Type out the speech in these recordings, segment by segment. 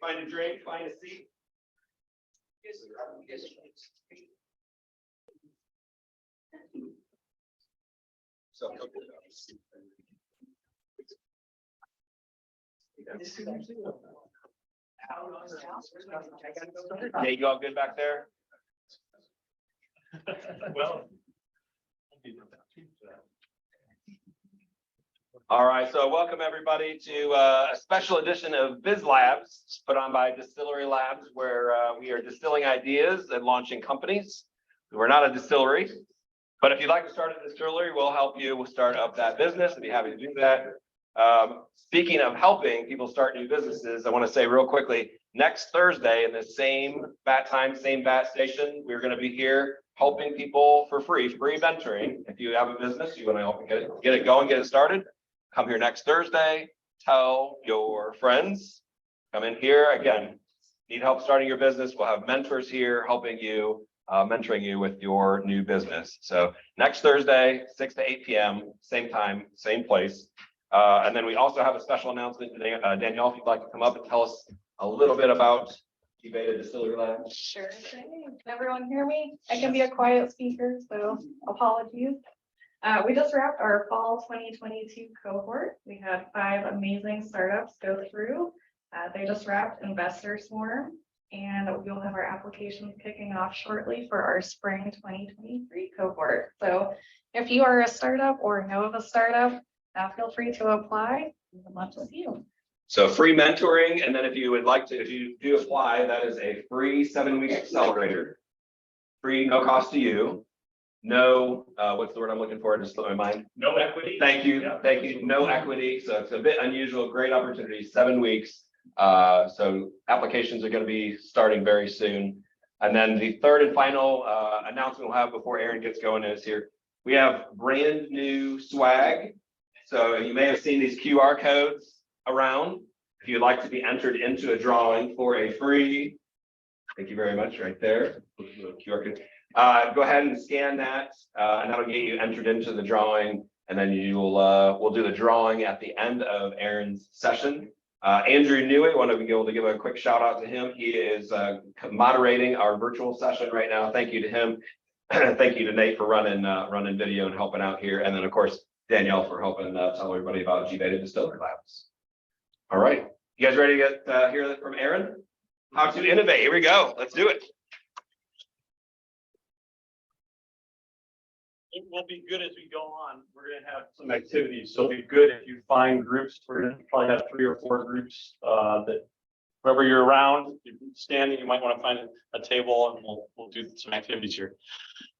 Find a drink, find a seat. So, yeah, you all good back there? Well, all right, so welcome everybody to a special edition of Biz Labs put on by Distillery Labs, where we are distilling ideas and launching companies. We're not a distillery, but if you'd like to start a distillery, we'll help you start up that business and be happy to do that. Speaking of helping people start new businesses, I want to say real quickly, next Thursday in the same bat time, same bat station, we're going to be here helping people for free mentoring. If you have a business, you want to help get it going, get it started, come here next Thursday, tell your friends, come in here. Again, need help starting your business, we'll have mentors here helping you, mentoring you with your new business. So next Thursday, 6 to 8 p.m., same time, same place. And then we also have a special announcement today. Danielle, if you'd like to come up and tell us a little bit about Innovate Distillery Labs. Sure thing. Can everyone hear me? I can be a quiet speaker, so apologies. We just wrapped our fall 2022 cohort. We had 5 amazing startups go through. They just wrapped Investor Swarm, and we'll have our applications kicking off shortly for our spring 2023 cohort. So if you are a startup or know of a startup, feel free to apply. We would love to see you. So free mentoring, and then if you would like to, if you do apply, that is a free 7-week accelerator. Free, no cost to you. No, what's the word I'm looking for? Just slipped my mind. no equity. Thank you, Yeah. thank you. No equity, so it's a bit unusual. Great opportunity. 7 weeks. So applications are going to be starting very soon. And then the third and final announcement we'll have before Aaron gets going is here. We have brand new swag. So you may have seen these QR codes around. If you'd like to be entered into a drawing for a free, thank you very much, right there. QR code. Go ahead and scan that, and that'll get you entered into the drawing. And then we'll do the drawing at the end of Aaron's session. Andrew Newey, want to be able to give a quick shout out to him. He is moderating our virtual session right now. Thank you to him. Thank you to Nate for running video and helping out here. And then of course, Danielle for helping tell everybody about G-Beta Distillery Labs. All right, you guys ready to get hear that from Aaron? How to innovate, here we go, let's do it. It will be good as we go on. We're going to have some activities, so it'll be good if you find groups. We're going to probably have 3 or 4 groups that wherever you're around, you're standing, you might want to find a table, and we'll do some activities here.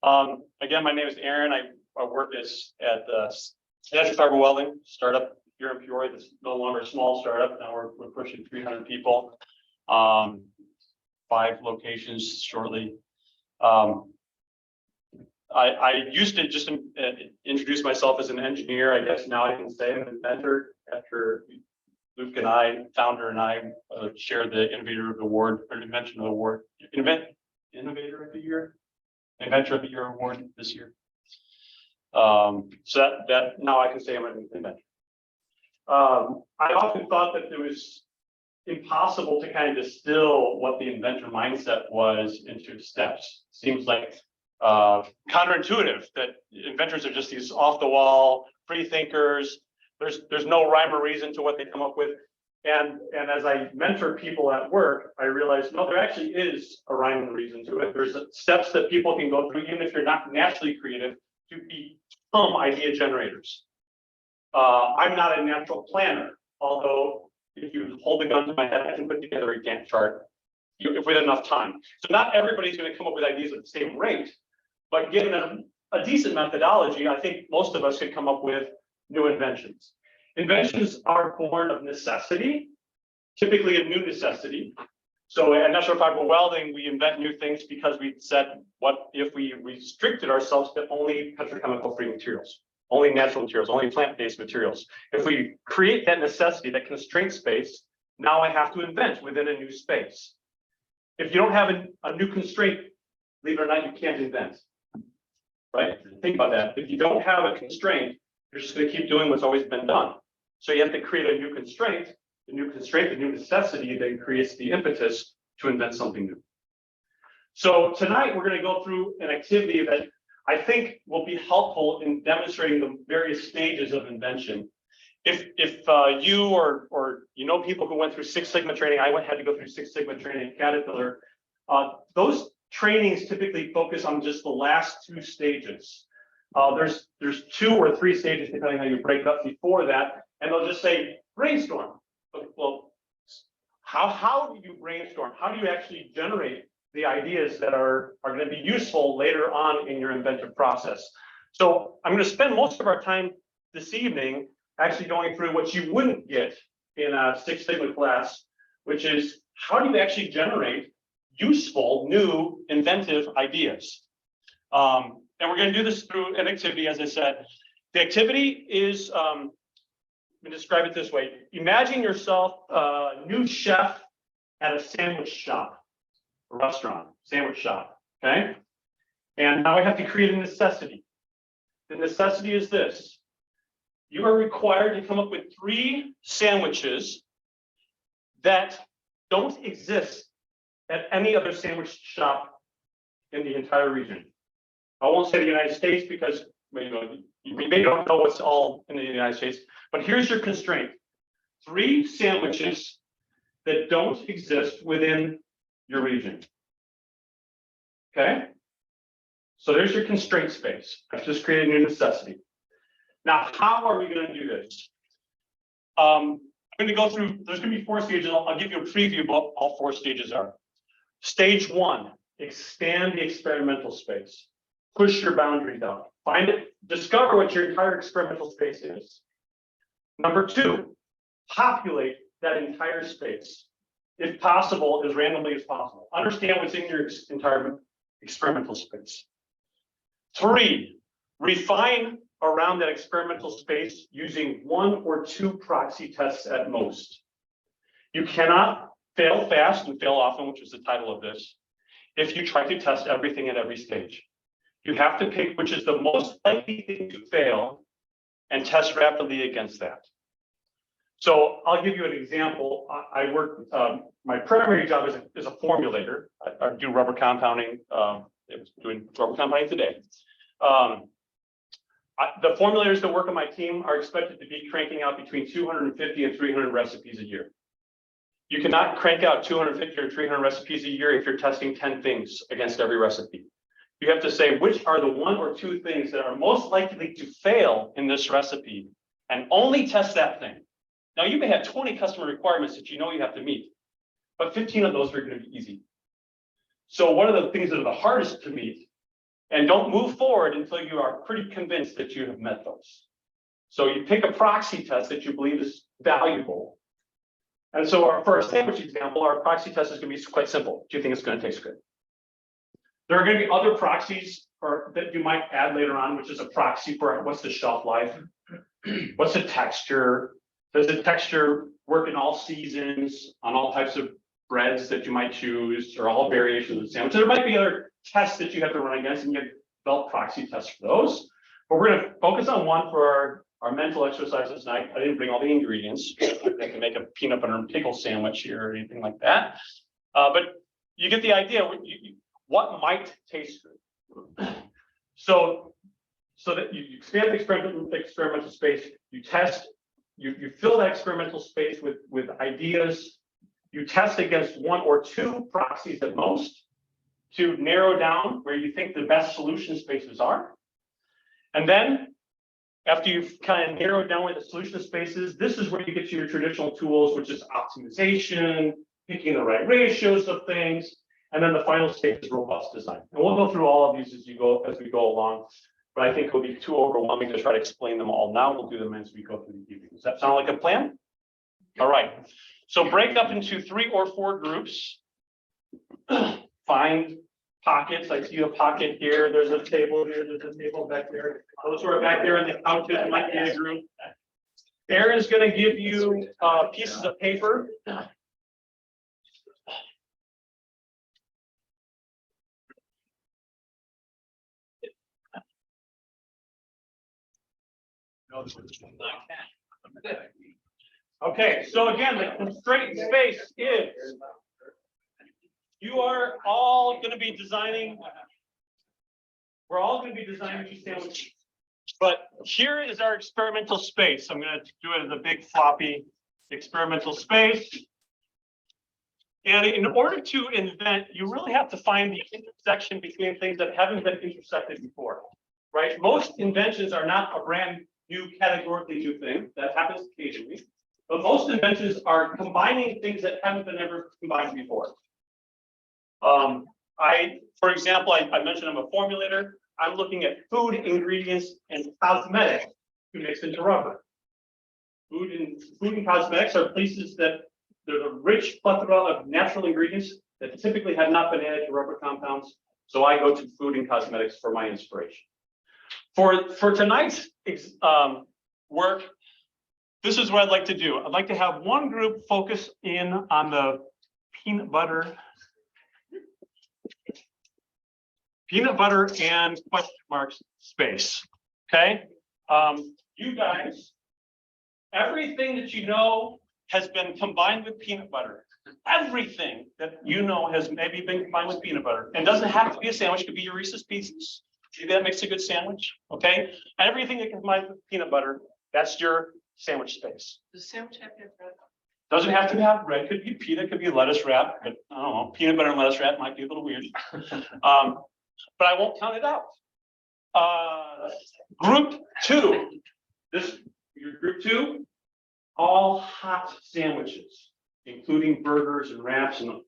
Again, my name is Aaron. I work at Natural Fiber Welding startup here in Peoria. That's no longer a small startup. Now we're pushing 300 people, 5 locations shortly. I used to just introduce myself as an engineer. I guess now I can say I'm an inventor after Luke and I, founder and I, shared the Innovator of the Award or Invention of the Award, Innovator of the Year, Inventor of the Year award this year. So that now I can say I'm an inventor. I often thought that it was impossible to kind of distill what the inventor mindset was into steps. Seems like counterintuitive that inventors are just these off the wall free thinkers. There's no rhyme or reason to what they come up with. And as I mentor people at work, I realized, no, there actually is a rhyme and reason to it. There's steps that people can go through, even if you're not naturally creative, to become idea generators. I'm not a natural planner, although if you hold the gun to my head, I can put together a Gantt chart if we had enough time. So not everybody's going to come up with ideas at the same rate, but given a decent methodology, I think most of us could come up with new inventions. Inventions are born of necessity, typically a new necessity. So at Natural Fiber Welding, we invent new things because we said, what if we restricted ourselves to only petrochemical-free materials, only natural materials, only plant-based materials? If we create that necessity, that constraint space, now I have to invent within a new space. If you don't have a new constraint, believe it or not, you can't invent. Right? Think about that. If you don't have a constraint, you're just going to keep doing what's always been done. So you have to create a new constraint the new constraint, the new necessity that creates the impetus to invent something new. So tonight we're going to go through an activity that I think will be helpful in demonstrating the various stages of invention. If you or you know people who went through Six Sigma training, I had to go through Six Sigma training at Caterpillar. Those trainings typically focus on just the last two stages. There's 2 or 3 stages depending on how you break up before that, and they'll just say brainstorm. Well, how do you brainstorm? How do you actually generate the ideas that are going to be useful later on in your inventive process? So I'm going to spend most of our time this evening actually going through what you wouldn't get in a Six Sigma class, which is how do you actually generate useful, new, inventive ideas? And we're going to do this through an activity, as I said. The activity is, let me describe it this way. Imagine yourself a new chef at a sandwich shop, a restaurant, sandwich shop, okay? And now I have to create a necessity. The necessity is this. You are required to come up with 3 sandwiches that don't exist at any other sandwich shop in the entire region. I won't say the United States because you maybe don't know what's all in the United States, but here's your constraint. 3 sandwiches that don't exist within your region. Okay? So there's your constraint space. I've just created a new necessity. Now, how are we going to do this? I'm going to go through, there's going to be 4 stages. I'll give you a preview of what all 4 stages are. Stage 1, expand the experimental space. Push your boundaries out. Find it, discover what your entire experimental space is. Number 2, populate that entire space, if possible, as randomly as possible. Understand what's in your entire experimental space. 3, refine around that experimental space using 1 or 2 proxy tests at most. You cannot fail fast and fail often, which is the title of this, if you try to test everything at every stage. You have to pick which is the most likely thing to fail and test rapidly against that. So I'll give you an example. I work, my primary job is a formulator. I do rubber compounding. I was doing rubber compounding today. The formulators that work on my team are expected to be cranking out between 250 and 300 recipes a year. You cannot crank out 250 or 300 recipes a year if you're testing 10 things against every recipe. You have to say which are the 1 or 2 things that are most likely to fail in this recipe and only test that thing. Now, you may have 20 customer requirements that you know you have to meet, but 15 of those are going to be easy. So one of the things that are the hardest to meet, and don't move forward until you are pretty convinced that you have met those. So you pick a proxy test that you believe is valuable. And so for our sandwich example, our proxy test is going to be quite simple. Do you think it's going to taste good? There are going to be other proxies that you might add later on, which is a proxy for what's the shelf life, what's the texture, does the texture work in all seasons, on all types of breads that you might choose, or all variations of the sandwich. There might be other tests that you have to run against, and you develop proxy tests for those. But we're going to focus on one for our mental exercises tonight. I didn't bring all the ingredients. I can make a peanut butter and pickle sandwich here or anything like that. But you get the idea. What might taste good? So that you expand the experimental space, you test, you fill that experimental space with ideas, you test against 1 or 2 proxies at most to narrow down where you think the best solution spaces are. And then after you've kind of narrowed down where the solution space is, this is where you get to your traditional tools, which is optimization, picking the right ratios of things. And then the final stage is robust design. And we'll go through all of these as we go along. But I think it will be too overwhelming to try to explain them all now. We'll do them as we go through the evening. Does that sound like a plan? All right. So break up into 3 or 4 groups. Find pockets. I see a pocket here. There's a table here. There's a table back there. Those who are back there in the couches might be in a group. Aaron's going to give you pieces of paper. Okay, so again, the constraint space is you are all going to be designing. We're all going to be designing these sandwiches. But here is our experimental space. I'm going to do it as a big floppy experimental space. And in order to invent, you really have to find the intersection between things that haven't been intersected before, right? Most inventions are not a brand new, categorically new thing. That happens occasionally. But most inventions are combining things that haven't been ever combined before. For example, I mentioned I'm a formulator. I'm looking at food, ingredients, and cosmetics to mix into rubber. Food and cosmetics are places that there's a rich plethora of natural ingredients that typically have not been added to rubber compounds. So I go to food and cosmetics for my inspiration. For tonight's work, this is what I'd like to do. I'd like to have one group focus in on the peanut butter and question marks space. Okay. You guys, everything that you know has been combined with peanut butter. Everything that you know has maybe been combined with peanut butter. And doesn't have to be a sandwich, it could be your Reese's Pieces. Maybe that makes a good sandwich. Okay. Everything that combines with peanut butter, that's your sandwich space. Does sandwich have to have bread? Doesn't have to have bread, could be pita, could be lettuce wrap, but I don't know, peanut butter and lettuce wrap might be a little weird. But I won't count it out. Group 2, your group 2, all hot sandwiches, including burgers and wraps and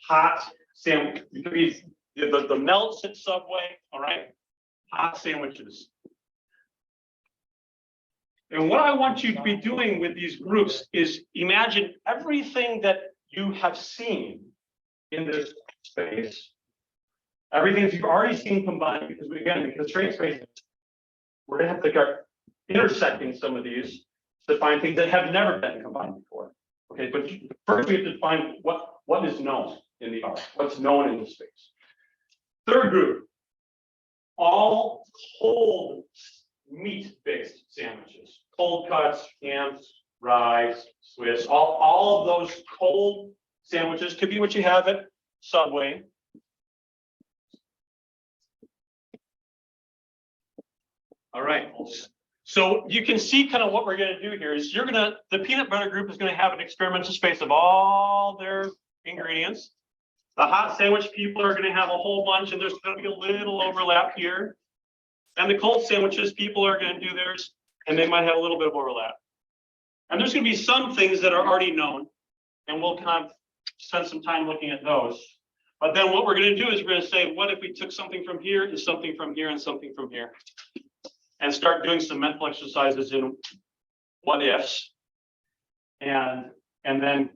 hot sandwich. It could be the melts at Subway, all right? Hot sandwiches. And what I want you to be doing with these groups is imagine everything that you have seen in this space, everything that you've already seen combined, because again, the constraint space, we're gonna have to start intersecting some of these to find things that have never been combined before. Okay, but first we have to find what is known in the art, what's known in the space. Third group, all cold meat-based sandwiches, cold cuts, hams, rye, Swiss, all of those cold sandwiches could be what you have at Subway. All right. So you can see kind of what we're going to do here is the peanut butter group is going to have an experimental space of all their ingredients. The hot sandwich people are going to have a whole bunch, and there's going to be a little overlap here. And the cold sandwiches people are going to do theirs, and they might have a little bit of overlap. And there's going to be some things that are already known, and we'll kind of spend some time looking at those. But then what we're going to do is we're going to say, what if we took something from here and something from here and something from here? And start doing some mental exercises in what ifs. And then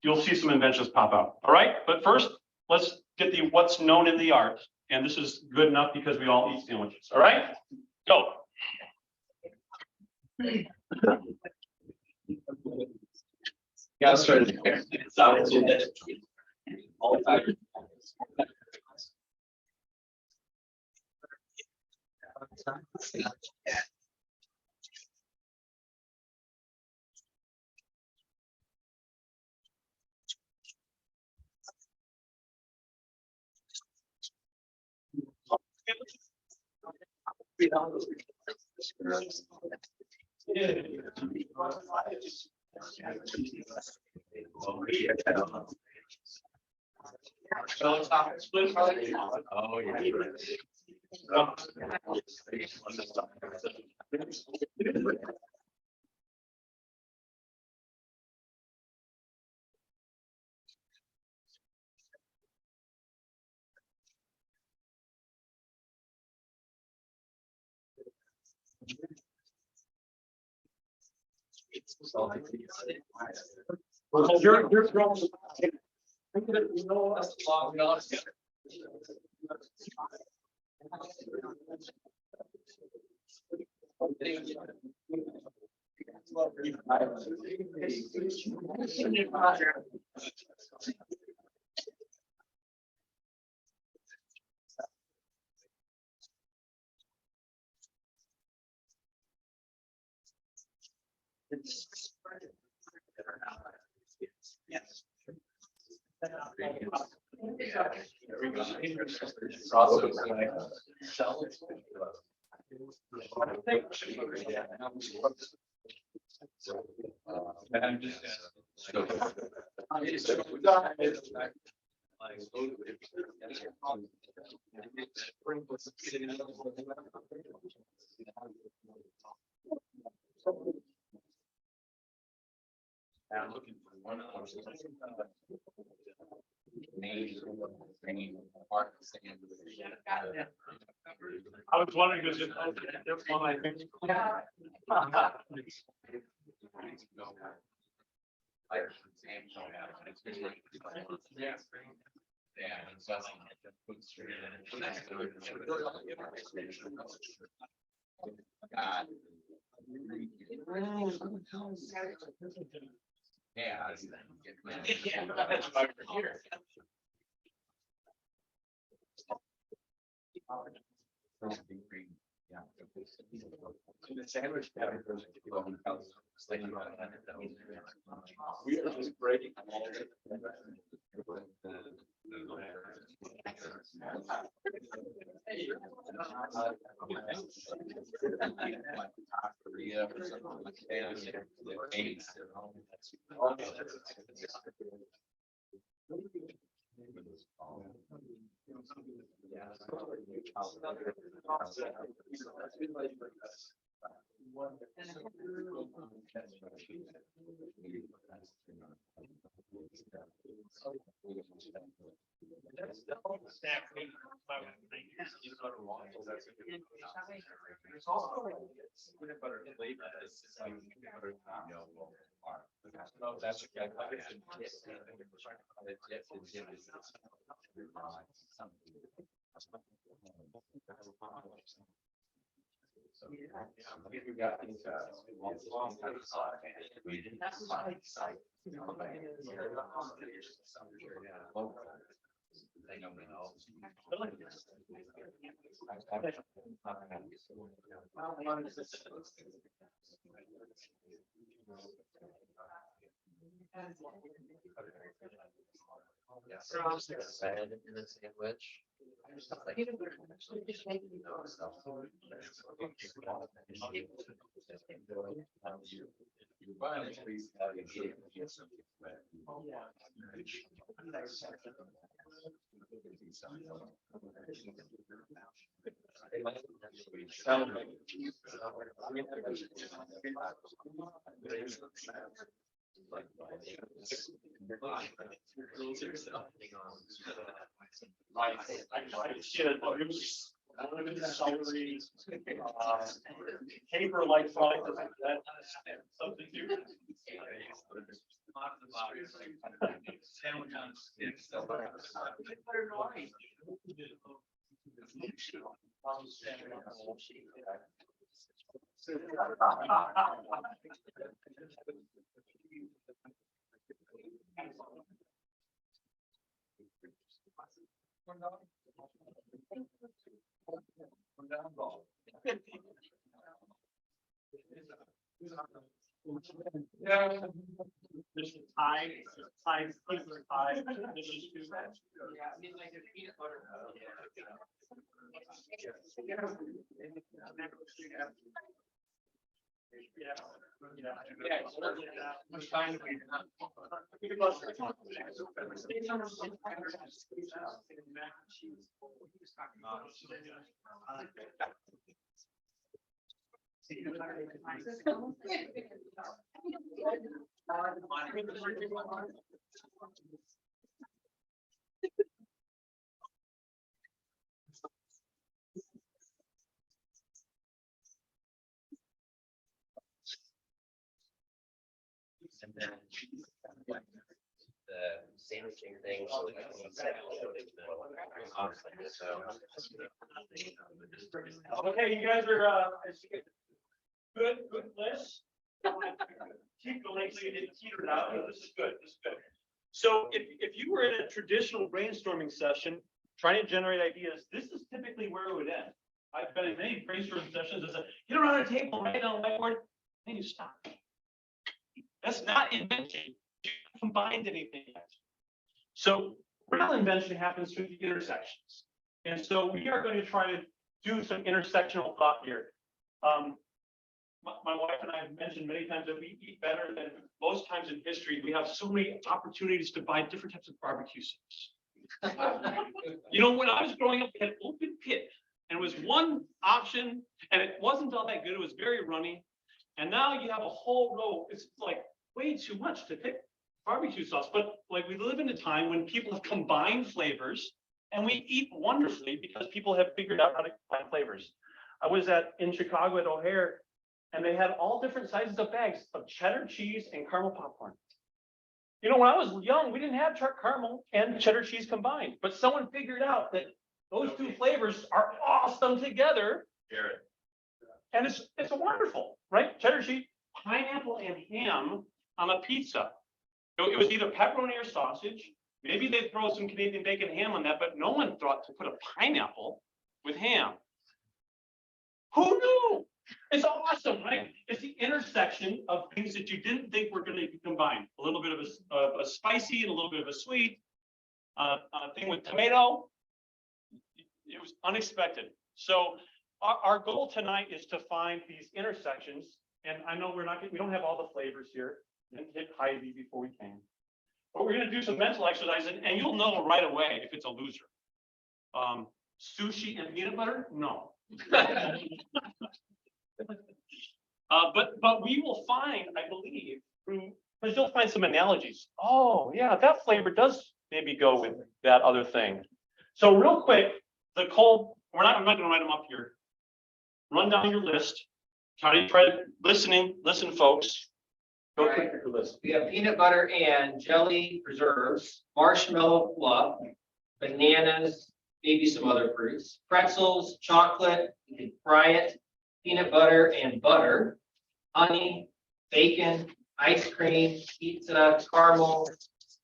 you'll see some inventions pop out. All right, but first, let's get the what's known in the art. And this is good enough because we all eat sandwiches. All right, go. Got started there. It's out of all time. Oh, yeah. You're I'm looking for one of those. I was wondering, because there's one I think. Yeah, that's why we're here. The sandwich. We are just breaking. Salad in a sandwich. Paper like product that substitute. Sandwich on sticks. Yeah. This is time, this is too bad. And then the sandwiching thing. So Okay, you guys are, good list. Keep going so you didn't teeter it out. This is good, this is good. So if you were in a traditional brainstorming session, trying to generate ideas, this is typically where it would end. I've been in many brainstorming sessions, it's a, get around a table, write down a whiteboard, then you stop. That's not invention. You haven't combined anything yet. So real invention happens through the intersections. And so we are going to try to do some intersectional thought here. My wife and I have mentioned many times that we eat better than most times in history. We have so many opportunities to buy different types of barbecue sauce. You know, when I was growing up, we had open pit, and it was one option, and it wasn't all that good. It was very runny. And now you have a whole row. It's like way too much to pick barbecue sauce. But like, we live in a time when people have combined flavors, and we eat wonderfully because people have figured out how to combine flavors. I was in Chicago at O'Hare, and they had all different sizes of bags of cheddar cheese and caramel popcorn. You know, when I was young, we didn't have caramel and cheddar cheese combined, but someone figured out that those two flavors are awesome together. And it's wonderful, right? Cheddar cheese, pineapple, and ham on a pizza. It was either pepperoni or sausage. Maybe they'd throw some Canadian bacon ham on that, but no one thought to put a pineapple with ham. Who knew? It's awesome, right? It's the intersection of things that you didn't think were going to be combined. A little bit of a spicy and a little bit of a sweet. A thing with tomato. It was unexpected. So our goal tonight is to find these intersections. And I know we don't have all the flavors here. We didn't hit Hy-Vee before we came. But we're going to do some mental exercises, and you'll know right away if it's a loser. Sushi and peanut butter? No. But we will find, I believe, because you'll find some analogies. Oh, yeah, that flavor does maybe go with that other thing. So real quick, I'm not going to write them up here. Run down your list. Try to listen, folks. Go quick your list. We have peanut butter and jelly preserves, marshmallow fluff, bananas, maybe some other fruits, pretzels, chocolate, you can fry it, peanut butter and butter, honey, bacon, ice cream, pizza, caramel,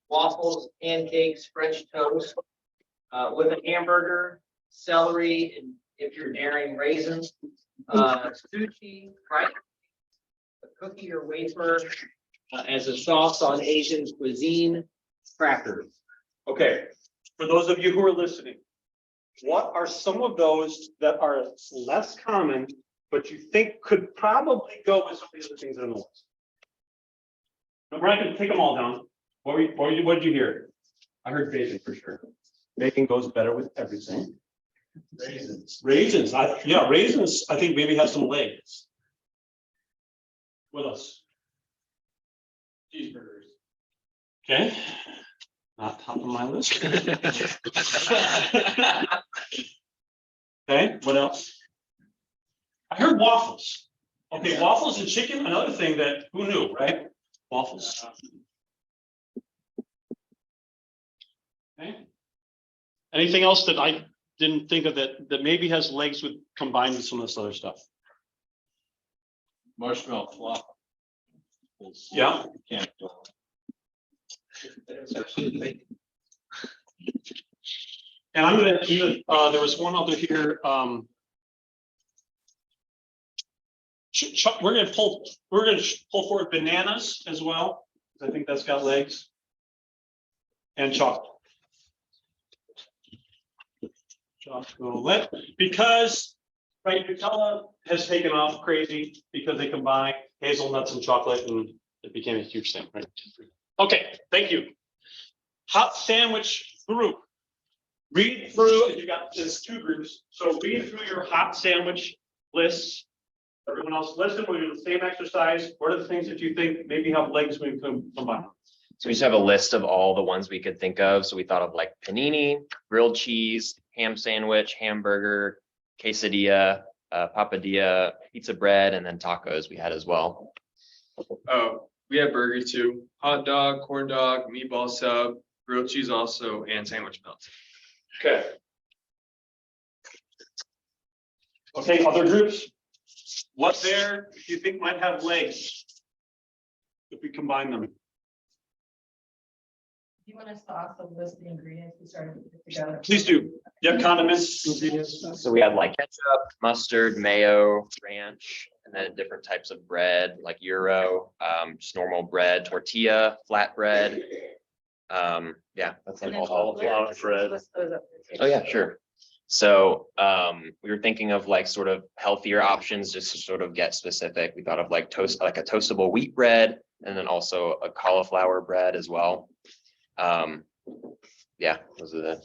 waffles, pancakes, French toast, with a hamburger, celery, and if you're daring, raisins, sushi, rice, a cookie or wafer, as a sauce on Asian cuisine, crackers. Okay, for those of you who are listening, what are some of those that are less common, but you think could probably go with some of the other things on the list? We're not going to take them all down. What did you hear? I heard bacon for sure. Bacon goes better with everything. Raisins. Raisins. Raisins. I think maybe have some legs. What else? Cheeseburgers. Okay. Not top of my list. Okay, what else? I heard waffles. Okay, waffles and chicken, another thing that who knew, right? Waffles. Okay. Anything else that I didn't think of that maybe has legs with combined with some of this other stuff? Marshmallow fluff. Yeah. And I'm gonna there was one other here. We're gonna pull forward bananas as well. I think that's got legs. And chocolate. Chocolate, because right, Nutella has taken off crazy because they combine hazelnuts and chocolate, and it became a huge thing, right? Okay, thank you. Hot sandwich group. Read through, you got this 2 groups, so read through your hot sandwich lists. Everyone else listen, we'll do the same exercise. What are the things that you think maybe have legs we can combine? So we just have a list of all the ones we could think of. So we thought of like panini, grilled cheese, ham sandwich, hamburger, quesadilla, papadilla, pizza bread, and then tacos we had as well. Oh, we have burger too. Hot dog, corn dog, meatball sub, grilled cheese also, and sandwich melts. Okay. Okay, other groups? What there do you think might have legs if we combine them? Do you want us to also list the ingredients we started to put together? Please do. Yep, condiments, ingredients. So we had like ketchup, mustard, mayo, ranch, and then different types of bread like gyro, just normal bread, tortilla, flatbread, Yeah, that's And like then all. cauliflower bread. list those up there, too. Oh, yeah, sure. So we were thinking of like sort of healthier options, just to sort of get specific. We thought of like like a toastable wheat bread, and then also a cauliflower bread as well. Yeah, those are the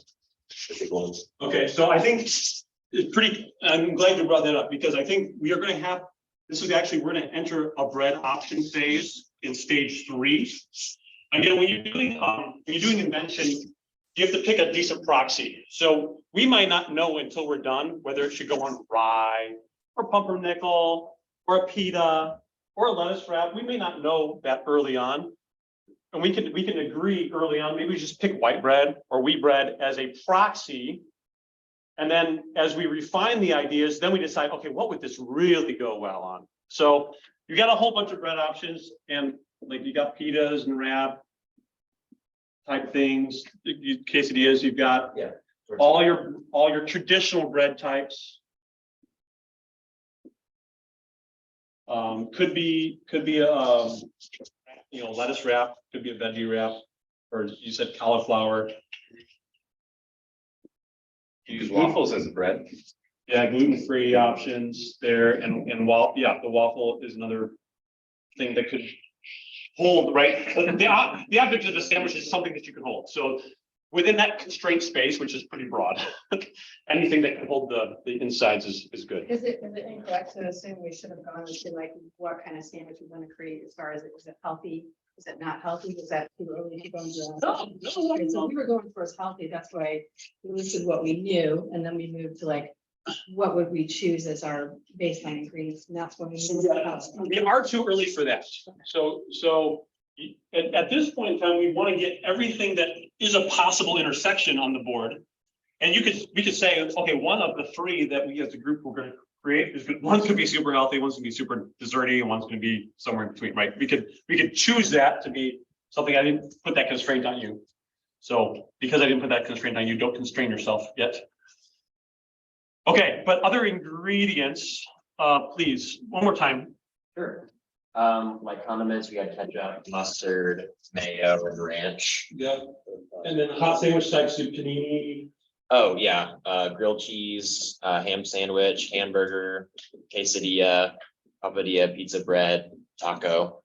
big ones. Okay, so I think it's pretty, I'm glad you brought that up, because I think we are gonna have, this is actually, we're gonna enter a bread option phase in stage 3. Again, when you're doing invention, you have to pick a decent proxy. So we might not know until we're done whether it should go on rye or pumpernickel or a pita or a lettuce wrap. We may not know that early on. And we can agree early on, maybe we just pick white bread or wheat bread as a proxy. And then as we refine the ideas, then we decide, okay, what would this really go well on? So you got a whole bunch of bread options, and like you got pitas and wrap type things, quesadillas, you've got all your traditional bread types. Could be a lettuce wrap, could be a veggie wrap, or you said cauliflower. Use waffles as a bread. Yeah, gluten-free options there, and the waffle is another thing that could hold, right? The object of the sandwich is something that you can hold. So within that constraint space, which is pretty broad, anything that can hold the insides is good. Is it incorrect to assume we should have gone into like what kind of sandwich we want to create as far as is it healthy? Is it not healthy? Is that too early to go into that? Okay, so we were going for as healthy, that's why we listed what we knew, and then we moved to like, what would we choose as our baseline ingredients, and that's when we moved to the house. We are too early for that. So at this point in time, we want to get everything that is a possible intersection on the board. And we could say, okay, one of the 3 that we as a group we're going to create is good. One's going to be super healthy, one's going to be super desserty, and one's going to be somewhere in between, right? We could choose that to be something. I didn't put that constraint on you. So because I didn't put that constraint on you, don't constrain yourself yet. Okay, but other ingredients, please, one more time. Sure. Like condiments, we had ketchup, mustard, mayo, and ranch. Yeah. And then hot sandwich types of panini. Oh, yeah, grilled cheese, ham sandwich, hamburger, quesadilla, papadilla, pizza bread, taco.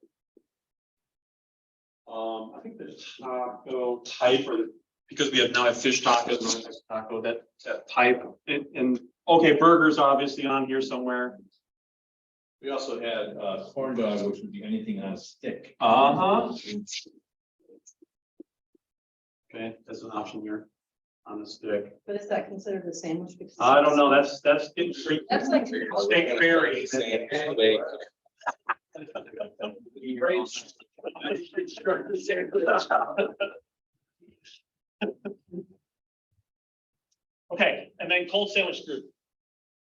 I think the taco type, because we now have fish tacos, and taco, that type, and okay, burgers obviously on here somewhere. We also had corn dog, which would be anything on a stick. Okay, that's an option here on the stick. But is that considered a sandwich? Because I don't know, that's getting straight. That's like. Steak berry. Okay, and then cold sandwich group.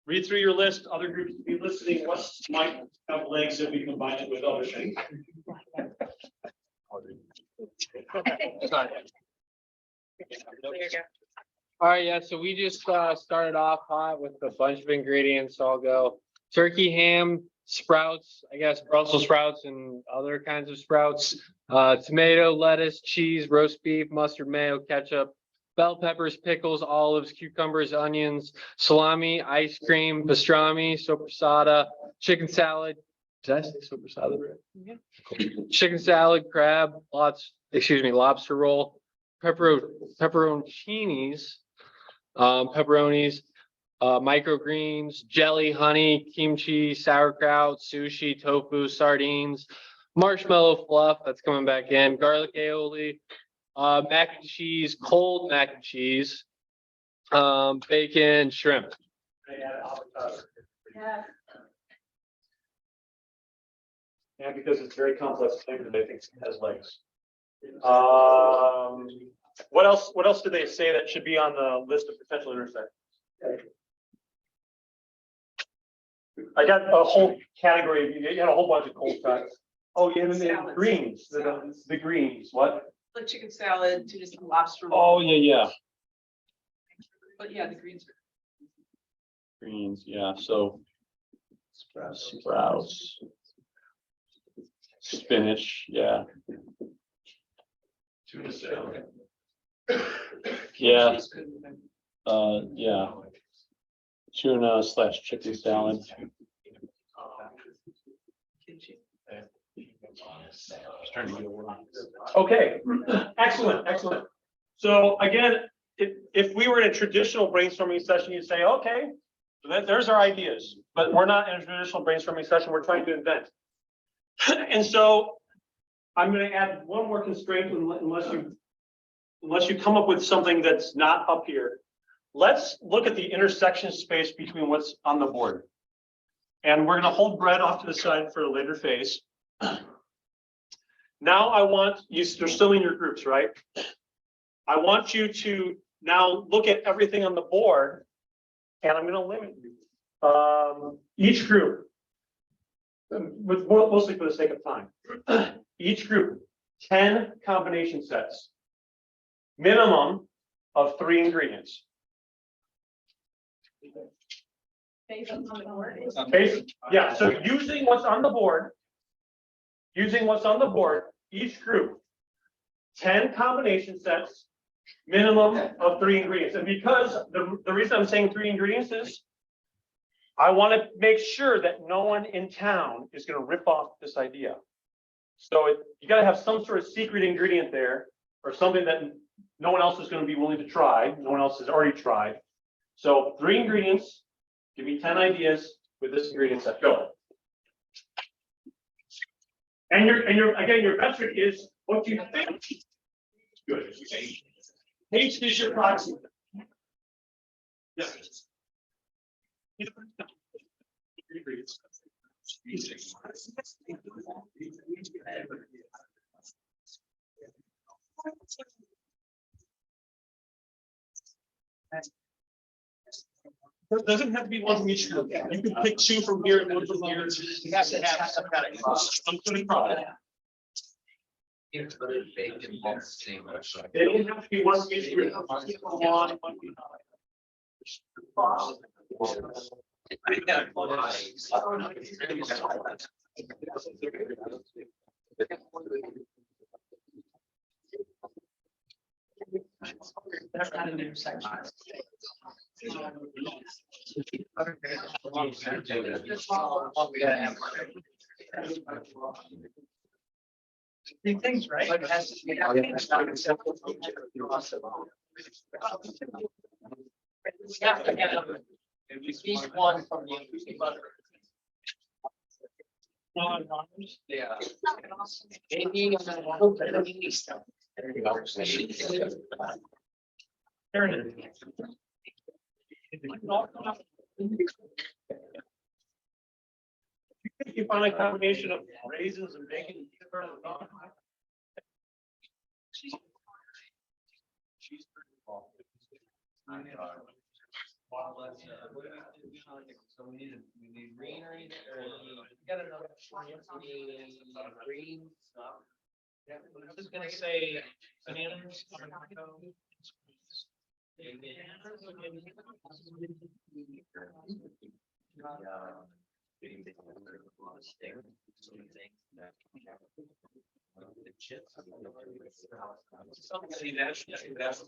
Read through your list, other groups to be listening, what might have legs if we combine it with other things. All right, yeah, so we just started off hot with a bunch of ingredients. So I'll go turkey, ham, sprouts, I guess Brussels sprouts and other kinds of sprouts, tomato, lettuce, cheese, roast beef, mustard, mayo, ketchup, bell peppers, pickles, olives, cucumbers, onions, salami, ice cream, pastrami, sopressata, chicken salad. Did I say sopressata? Yeah. Chicken salad, crab, lobster roll, pepperoncinis, pepperonis, microgreens, jelly, honey, kimchi, sauerkraut, sushi, tofu, sardines, marshmallow fluff, that's coming back in, garlic aioli, mac and cheese, cold mac and cheese, bacon, shrimp. Yeah. Yeah, because it's very complex flavor, I think it has legs. What else do they say that should be on the list of potential intersections? I got a whole category, you had a whole bunch of cold cuts. Oh, yeah, and the greens, the greens, what? Like chicken salad, just lobster. Oh, yeah. But yeah, the greens are. Greens, yeah, so. Sprouts. Spinach, yeah. Yeah. Yeah. Tuna / chicken salad. Okay, excellent, excellent. So again, if we were in a traditional brainstorming session, you'd say, okay, there's our ideas, but we're not in a traditional brainstorming session, we're trying to invent. And so I'm gonna add one more constraint unless you come up with something that's not up here. Let's look at the intersection space between what's on the board. And we're gonna hold Brett off to the side for a later phase. Now I want you, you're still in your groups, right? I want you to now look at everything on the board, and I'm gonna limit you. Each group, mostly for the sake of time, each group, 10 combination sets, minimum of 3 ingredients. Based on the board. Yeah, so using what's on the board, each group, 10 combination sets, minimum of 3 ingredients. And because the reason I'm saying 3 ingredients is I want to make sure that no one in town is going to rip off this idea. So you got to have some sort of secret ingredient there, or something that no one else is going to be willing to try. No one else has already tried. So 3 ingredients, give me 10 ideas with this ingredient set. Go. And your metric is what you think. Good. Taste is your proxy. Yes. It doesn't have to be one from each group. You can pick 2 from here and 1 from here. You have to have some kind of some sort of product. They don't have to be one from each group. That's not an intersection. Big things, right? Like it has to be. Each one from the. Yeah. You find a combination of raisins and bacon. So we need greenery, got another green stuff. I'm just gonna say bananas.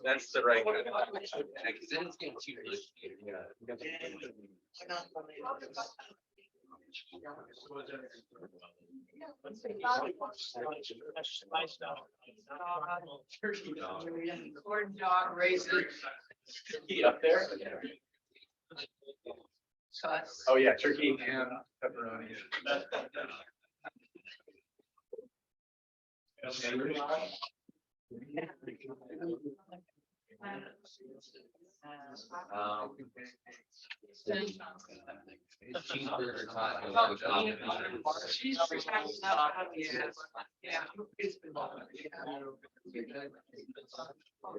That's the right. Because then it's getting too rich. Corn dog raisins. Turkey up there. Oh yeah, turkey and pepperoni. Cheeseburger taco.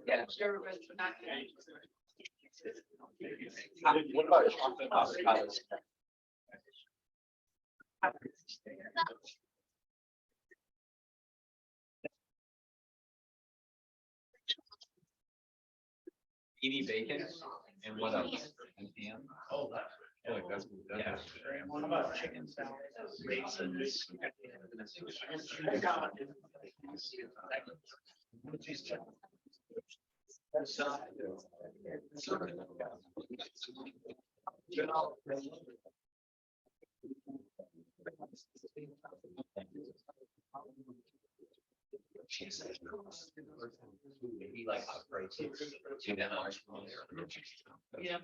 Yeah, sure, but not. What about chocolate avocados? Eating bacon and what else? And ham. Oh, that's Yeah. What about chicken salad? Raisins. Maybe like upgrade to that marshmallow. Yeah.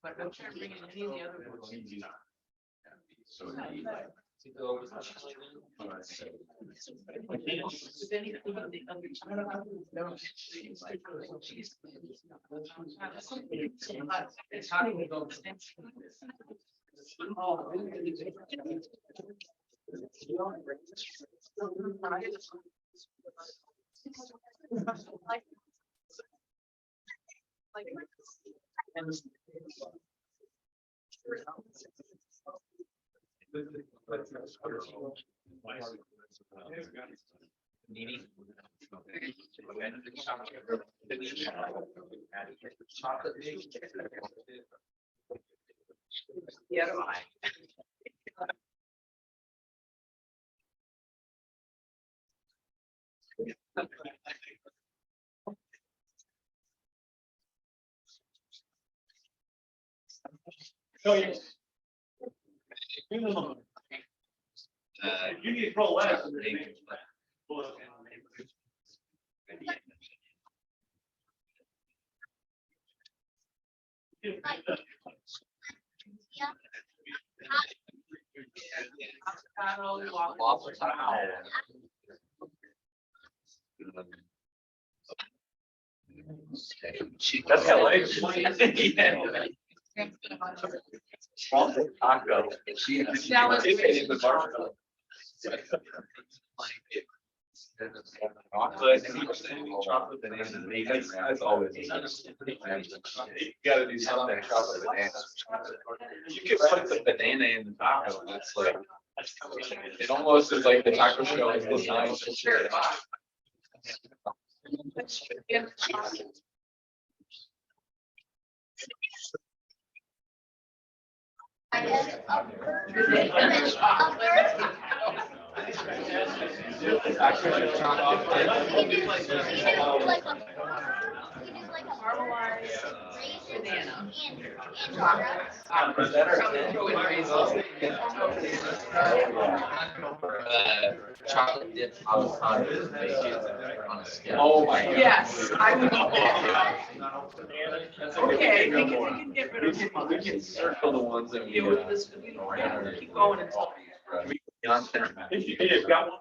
But I'm trying to bring in any of the other ones. So it'd be like to go over the Is anything on the other side? No. It's hard to go. Yeah. Oh, yes. You need to roll less. That's got legs. Taco. chocolate bananas. That's always. You gotta do something chocolate bananas. You could put the banana in the taco. That's like. It almost is like the taco shell is designed. Sure. Chocolate dip avocado. Oh my God. Yes, I would. Okay, we can get rid of some We others. can circle the ones that we. Deal with this, keep going until. If you've got one.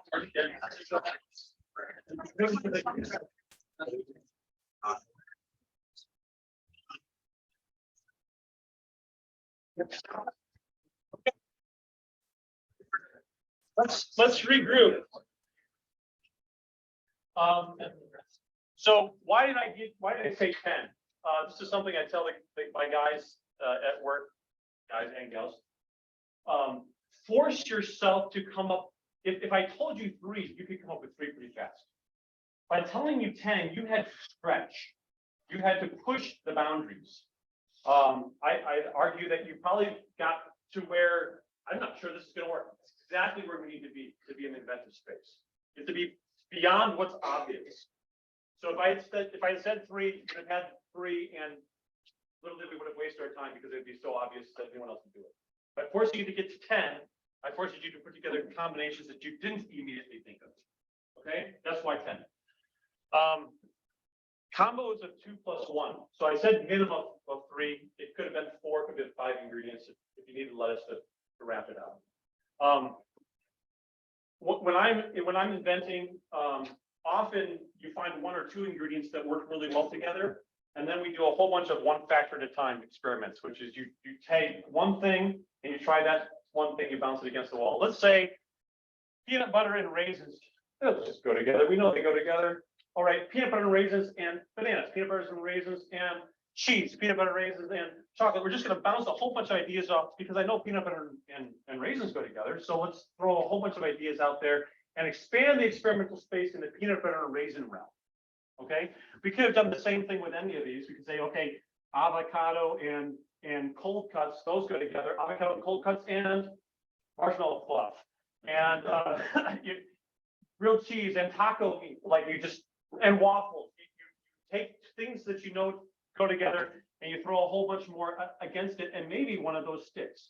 Let's regroup. So why did I say 10? This is something I tell my guys at work, guys and gals. Force yourself to come up. If I told you 3, you could come up with 3 pretty fast. By telling you 10, you had to stretch. You had to push the boundaries. I'd argue that you probably got to where I'm not sure this is going to work. It's exactly where we need to be in the inventive space. You have to be beyond what's obvious. So if I had said 3, you would have had 3, and literally we would have wasted our time because it would be so obvious that anyone else would do it. By forcing you to get to 10, I forced you to put together combinations that you didn't immediately think of. Okay, that's why 10. Combos of 2 plus 1. So I said minimum of 3. It could have been 4, could have been 5 ingredients if you needed lettuce to wrap it up. When I'm inventing, often you find 1 or 2 ingredients that work really well together, and then we do a whole bunch of 1 factor at a time experiments, which is you take one thing and you try that one thing, you bounce it against the wall. Let's say peanut butter and raisins. They'll just go together. We know they go together. All right, peanut butter and raisins and bananas, peanut butter and raisins and cheese, peanut butter, raisins, and chocolate. We're just going to bounce a whole bunch of ideas off because I know peanut butter and raisins go together. So let's throw a whole bunch of ideas out there and expand the experimental space in the peanut butter and raisin realm. Okay, we could have done the same thing with any of these. We could say, okay, avocado and cold cuts, those go together. Avocado and cold cuts and marshmallow fluff. And grilled cheese and taco meat, like and waffles. You take things that you know go together and you throw a whole bunch more against it and maybe one of those sticks.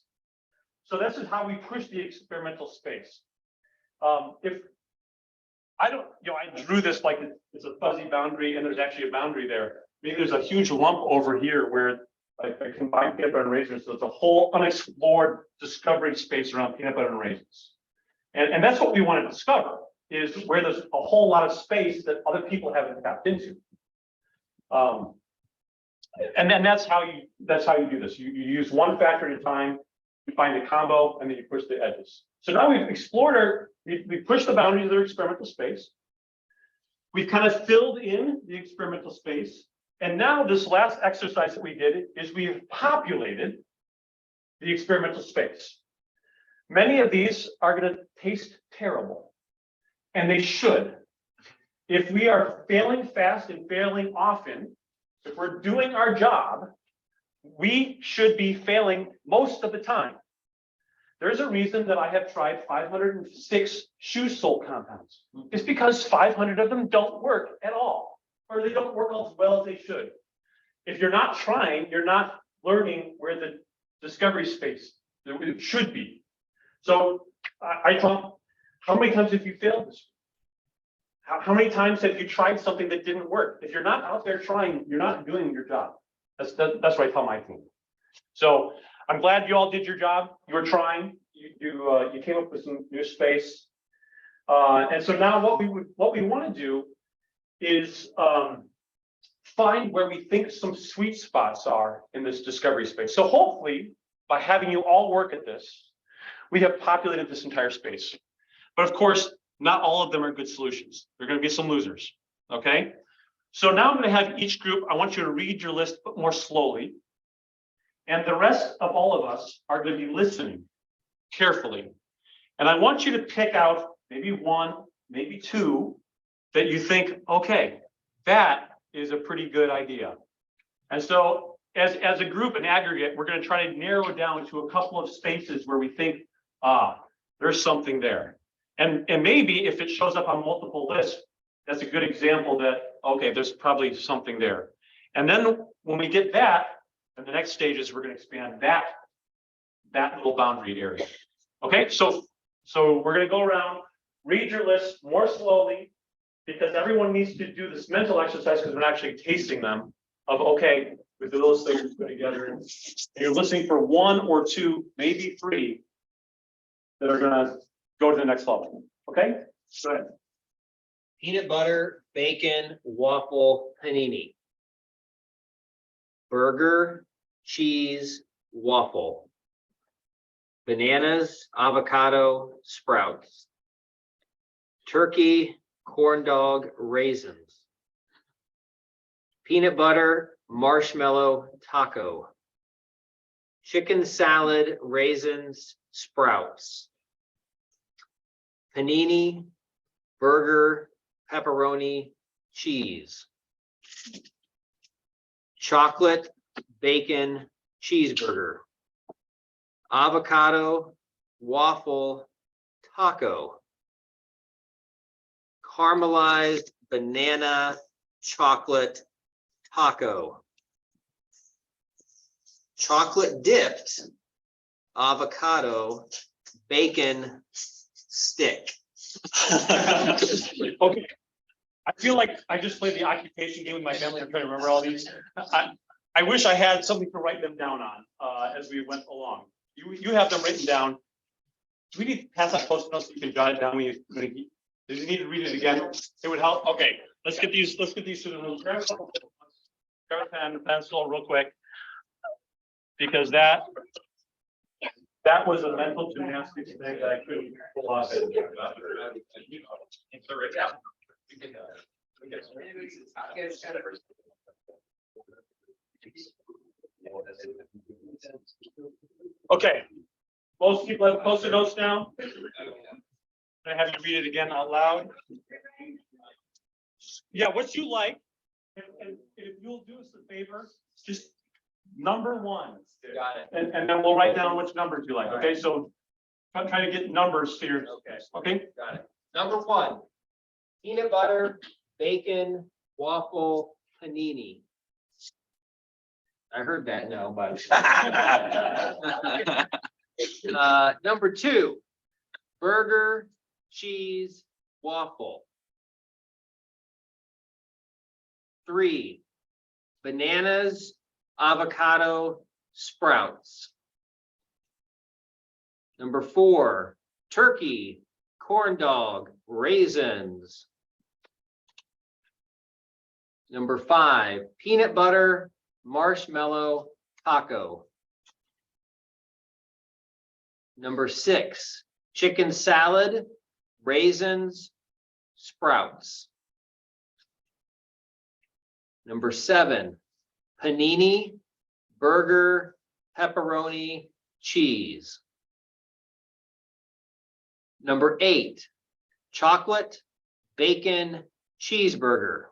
So this is how we push the experimental space. If I don't, I drew this like it's a fuzzy boundary and there's actually a boundary there. Maybe there's a huge lump over here where I combine peanut butter and raisins. So it's a whole unexplored discovery space around peanut butter and raisins. And that's what we want to discover, is where there's a whole lot of space that other people haven't tapped into. And then that's how you do this. You use one factor at a time, you find a combo, and then you push the edges. So now we've explored we pushed the boundaries of their experimental space. We've kind of filled in the experimental space. And now this last exercise that we did is we've populated the experimental space. Many of these are going to taste terrible, and they should. If we are failing fast and failing often, if we're doing our job, we should be failing most of the time. There's a reason that I have tried 506 shoe sole compounds. It's because 500 of them don't work at all, or they don't work as well as they should. If you're not trying, you're not learning where the discovery space it should be. So I thought, how many times have you failed this? How many times have you tried something that didn't work? If you're not out there trying, you're not doing your job. That's what I tell my team. So I'm glad you all did your job. You were trying. You came up with some new space. And so now what we want to do is find where we think some sweet spots are in this discovery space. So hopefully, by having you all work at this, we have populated this entire space. But of course, not all of them are good solutions. There are going to be some losers. Okay. So now I'm going to have each group, I want you to read your list, but more slowly. And the rest of all of us are going to be listening carefully. And I want you to pick out maybe one, maybe two that you think, okay, that is a pretty good idea. And so as a group in aggregate, we're going to try to narrow it down to a couple of spaces where we think, there's something there. And maybe if it shows up on multiple lists, that's a good example that, okay, there's probably something there. And then when we get that, and the next stage is we're going to expand that little boundary area. Okay, so we're going to go around, read your list more slowly, because everyone needs to do this mental exercise because we're actually tasting them of, okay, with those things put together. And you're listening for one or two, maybe three that are going to go to the next level. Okay, go ahead. Peanut butter, bacon, waffle, panini. Burger, cheese, waffle. Bananas, avocado, sprouts. Turkey, corn dog, raisins. Peanut butter, marshmallow, taco. Chicken salad, raisins, sprouts. Panini, burger, pepperoni, cheese. Chocolate, bacon, cheeseburger. Avocado, waffle, taco. Caramelized banana, chocolate, taco. Chocolate dipped, avocado, bacon, stick. Okay. I feel like I just played the occupation game with my family. I'm trying to remember all these. I wish I had something to write them down on as we went along. You have them written down. Do we need to pass that post notes so you can jot it down when you do you need to read it again? It would help. Okay, let's get these to the room. Grab a pen, pencil real quick. Because that was a mental gymnastics thing that I couldn't pull off. Okay, most people have posted notes now. I have to read it again out loud. Yeah, what you like, and if you'll do us a favor, just number one. Got it. And then we'll write down which numbers you like. Okay, so I'm trying to get numbers here. Okay. Okay. Got it. Number one, peanut butter, bacon, waffle, panini. I heard that no, but. Number 2, burger, cheese, waffle. 3, bananas, avocado, sprouts. Number 4, turkey, corn dog, raisins. Number 5, peanut butter, marshmallow, taco. Number 6, chicken salad, raisins, sprouts. Number 7, panini, burger, pepperoni, cheese. Number 8, chocolate, bacon, cheeseburger.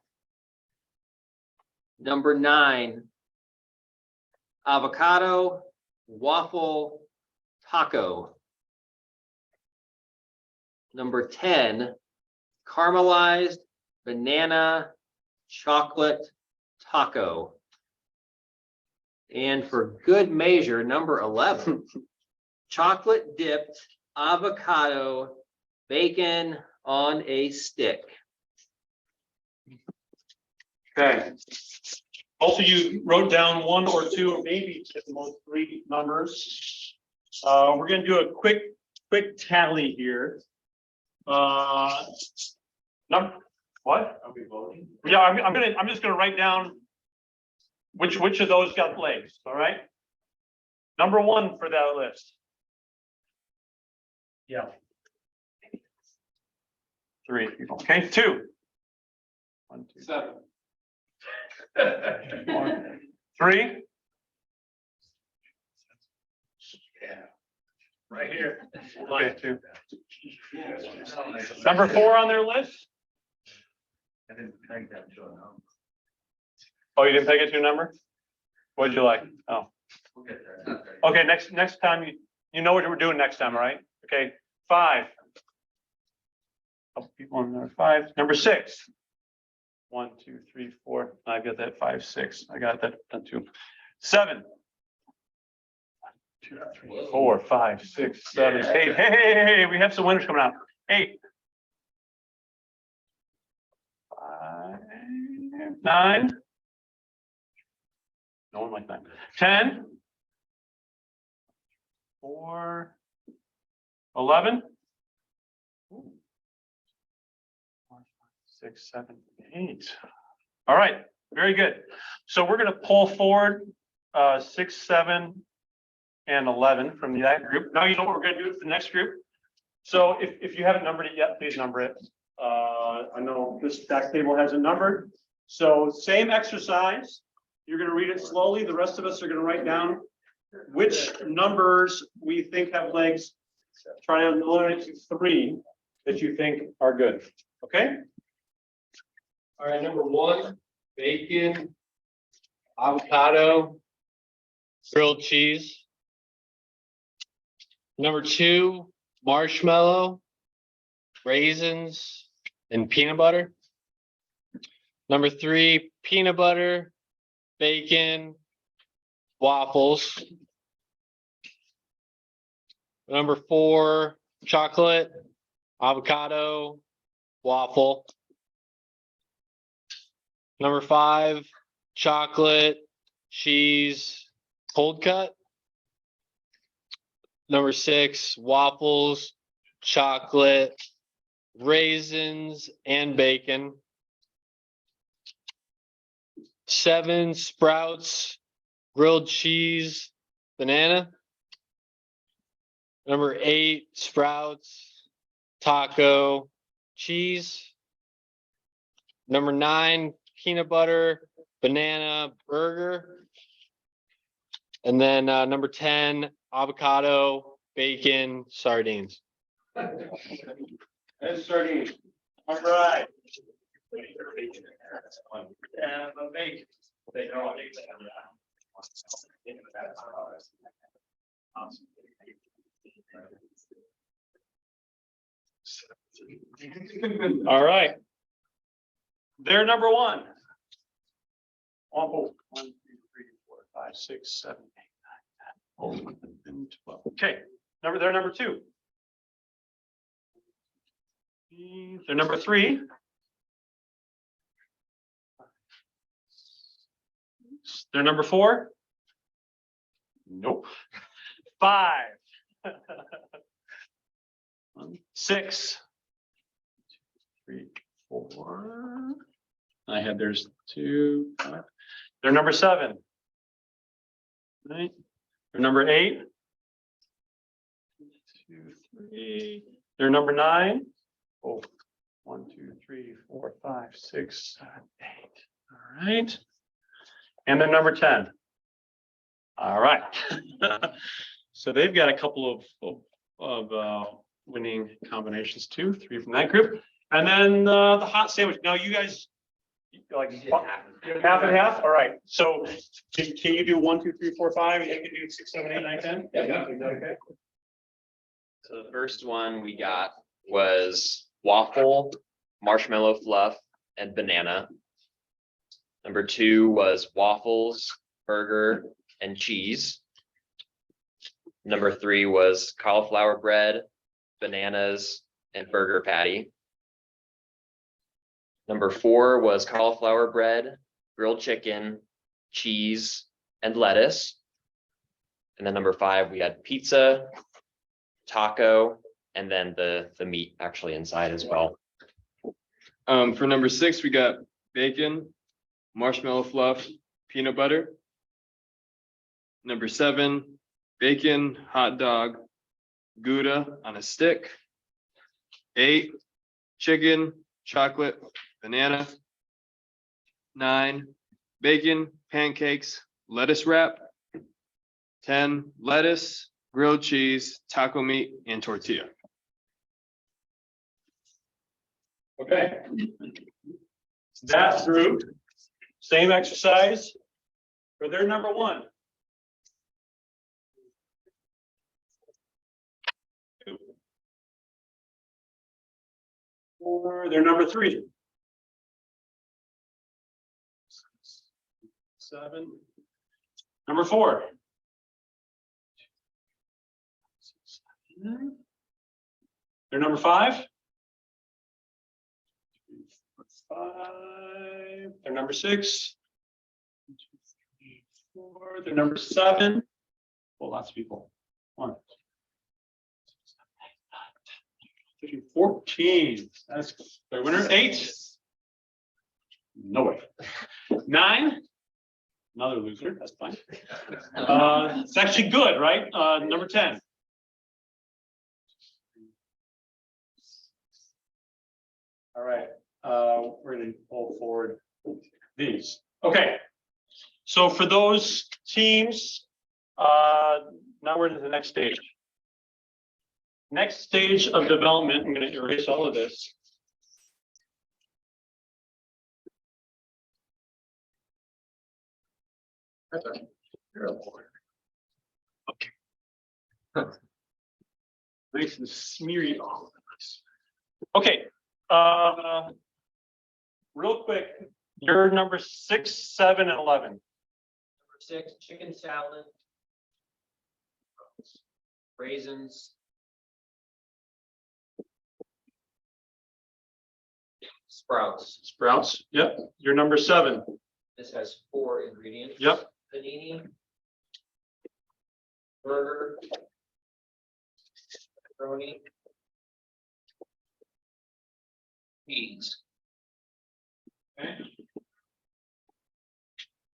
Number 9, avocado, waffle, taco. Number 10, caramelized banana, chocolate, taco. And for good measure, number 11, chocolate dipped avocado, bacon on a stick. Okay. Also, you wrote down 1 or 2, or maybe at the most 3 numbers. We're gonna do a quick tally here. Number, what? Are we voting? Yeah, I'm just gonna write down which of those got legs, all right? Number 1 for that list. Yeah. 3 people, okay, 2. 1, 2, 7. 4, 3. Yeah. Right here. Okay, 2. Number 4 on their list? I didn't think that, Joe, no. Oh, you didn't take it to a number? What'd you like? Oh, We'll get there. Not very- okay, next time you know what we're doing next time, all right? Okay, 5. Couple people on number 5. Number 6. 1, 2, 3, 4. I got that 5, 6. I got that done too. 7. 2, 3, 4, 5, 6, 7, 8. Hey, we have some winners coming out. 8. 5, 9. No one like that. 10. 4. 11. 6, 7, 8. All right, very good. So we're going to pull forward 6, 7, and 11 from that group. Now you know what we're going to do with the next group. So if you haven't numbered it yet, please number it. I know this stack table hasn't numbered. So same exercise. You're going to read it slowly. The rest of us are going to write down which numbers we think have legs. Try to eliminate 3 that you think are good. Okay? All right, number 1, bacon, avocado, grilled cheese. Number 2, marshmallow, raisins, and peanut butter. Number 3, peanut butter, bacon, waffles. Number 4, chocolate, avocado, waffle. Number 5, chocolate, cheese, cold cut. Number 6, waffles, chocolate, raisins, and bacon. 7, sprouts, grilled cheese, banana. Number 8, sprouts, taco, cheese. Number 9, peanut butter, banana, burger. And then number 10, avocado, bacon, sardines. And sardines. All right. And the bacon. All right. They're number one. Oh, 1, 2, 3, 4, 5, 6, 7, 8, 9, 10, 11, and 12. Okay, they're number two. They're number three. They're number four. Nope. 5. 6. 3, 4. I had there's 2. 5. They're number 7. Right. They're number 8. 2, 3. They're number 9. Oh, 1, 2, 3, 4, 5, 6, 7, 8. All right. And then number 10. All right. So they've got a couple of winning combinations too, 3 from that group. And then the hot sandwich. Now you guys like half and half. All right. So can you do 1, 2, 3, 4, 5? You can do 6, 7, 8, 9, 10. Yeah. Okay. So the first one we got was waffle, marshmallow fluff, and banana. Number 2 was waffles, burger, and cheese. Number 3 was cauliflower bread, bananas, and burger patty. Number 4 was cauliflower bread, grilled chicken, cheese, and lettuce. And then number 5, we had pizza, taco, and then the meat actually inside as well. For number 6, we got bacon, marshmallow fluff, peanut butter. Number 7, bacon, hot dog, Gouda on a stick. 8, chicken, chocolate, banana. 9, bacon, pancakes, lettuce wrap. 10, lettuce, grilled cheese, taco meat, and tortilla. Okay. That group, same exercise for their number 1. 2. For their number 3. 7. Number 4. Their number 5. 5. They're number 6. 1, 2, 3, 4. They're number 7. Well, lots of people. 1, 2, 3, 14. That's their winner. 8. No way. 9. Another loser. That's fine. It's actually good, right? Number 10. All right. We're going to pull forward these. Okay. So for those teams, now we're to the next stage. Next stage of development, I'm going to erase all of this. Okay. Nice and smeary all of this. Okay. Real quick, you're number 6, 7, and 11. Number 6, chicken salad. Raisins. Sprouts. Sprouts. Yep. You're number 7. This has 4 ingredients. Yep. Panini. Burger. Pepperoni. Cheese. Okay.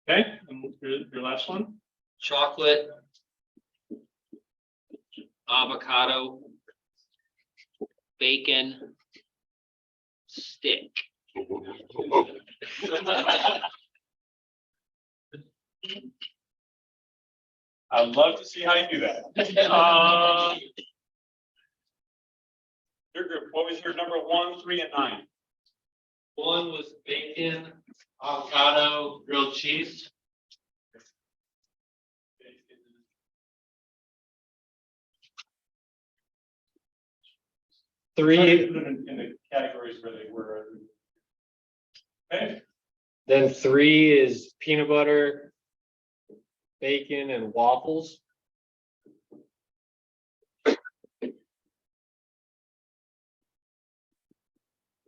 Okay. And your last one. Chocolate. Avocado. Bacon. Stick. I'd love to see how you do that. Your group, what was your number 1, 3, and 9? 1 was bacon, avocado, grilled cheese. 3 in the categories where they were. Okay, Then 3 is peanut butter, bacon and waffles.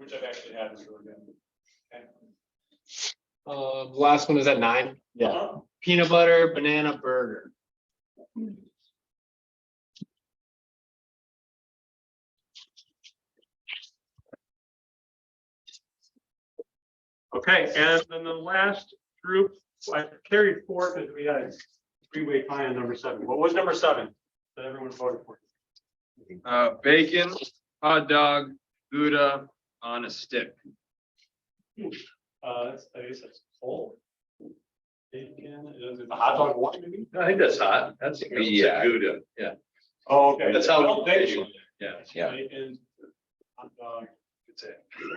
which I've actually had this really good. Okay. Last one is at 9. Uh-huh. Peanut butter, banana burger. Okay, and then the last group, I carried 4 because we had a 3-way tie on number 7. What was number 7 that everyone voted for? Bacon, hot dog, Gouda on a stick. I guess that's whole. Bacon, is it the hot dog one maybe? I think that's hot. That's Yeah. Gouda, yeah. Oh, okay. That's how Well, we bacon. Yeah. Yeah. Bacon, hot dog.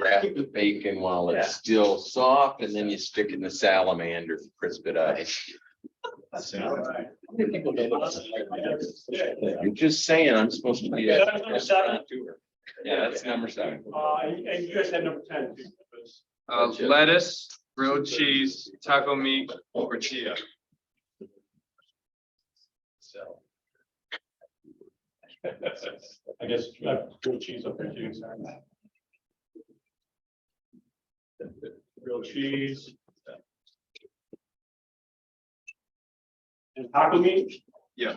Wrap the bacon while Yeah. it's still soft, and then you stick it in the salamander to crisp it up. I'm just saying, I'm supposed to be. Okay, that's number 7. Yeah, that's number 7. And you guys had number 10 too. Lettuce, grilled cheese, taco meat, tortilla. So. I guess grilled cheese up there too. Sorry. Grilled cheese. And taco meat. Yeah.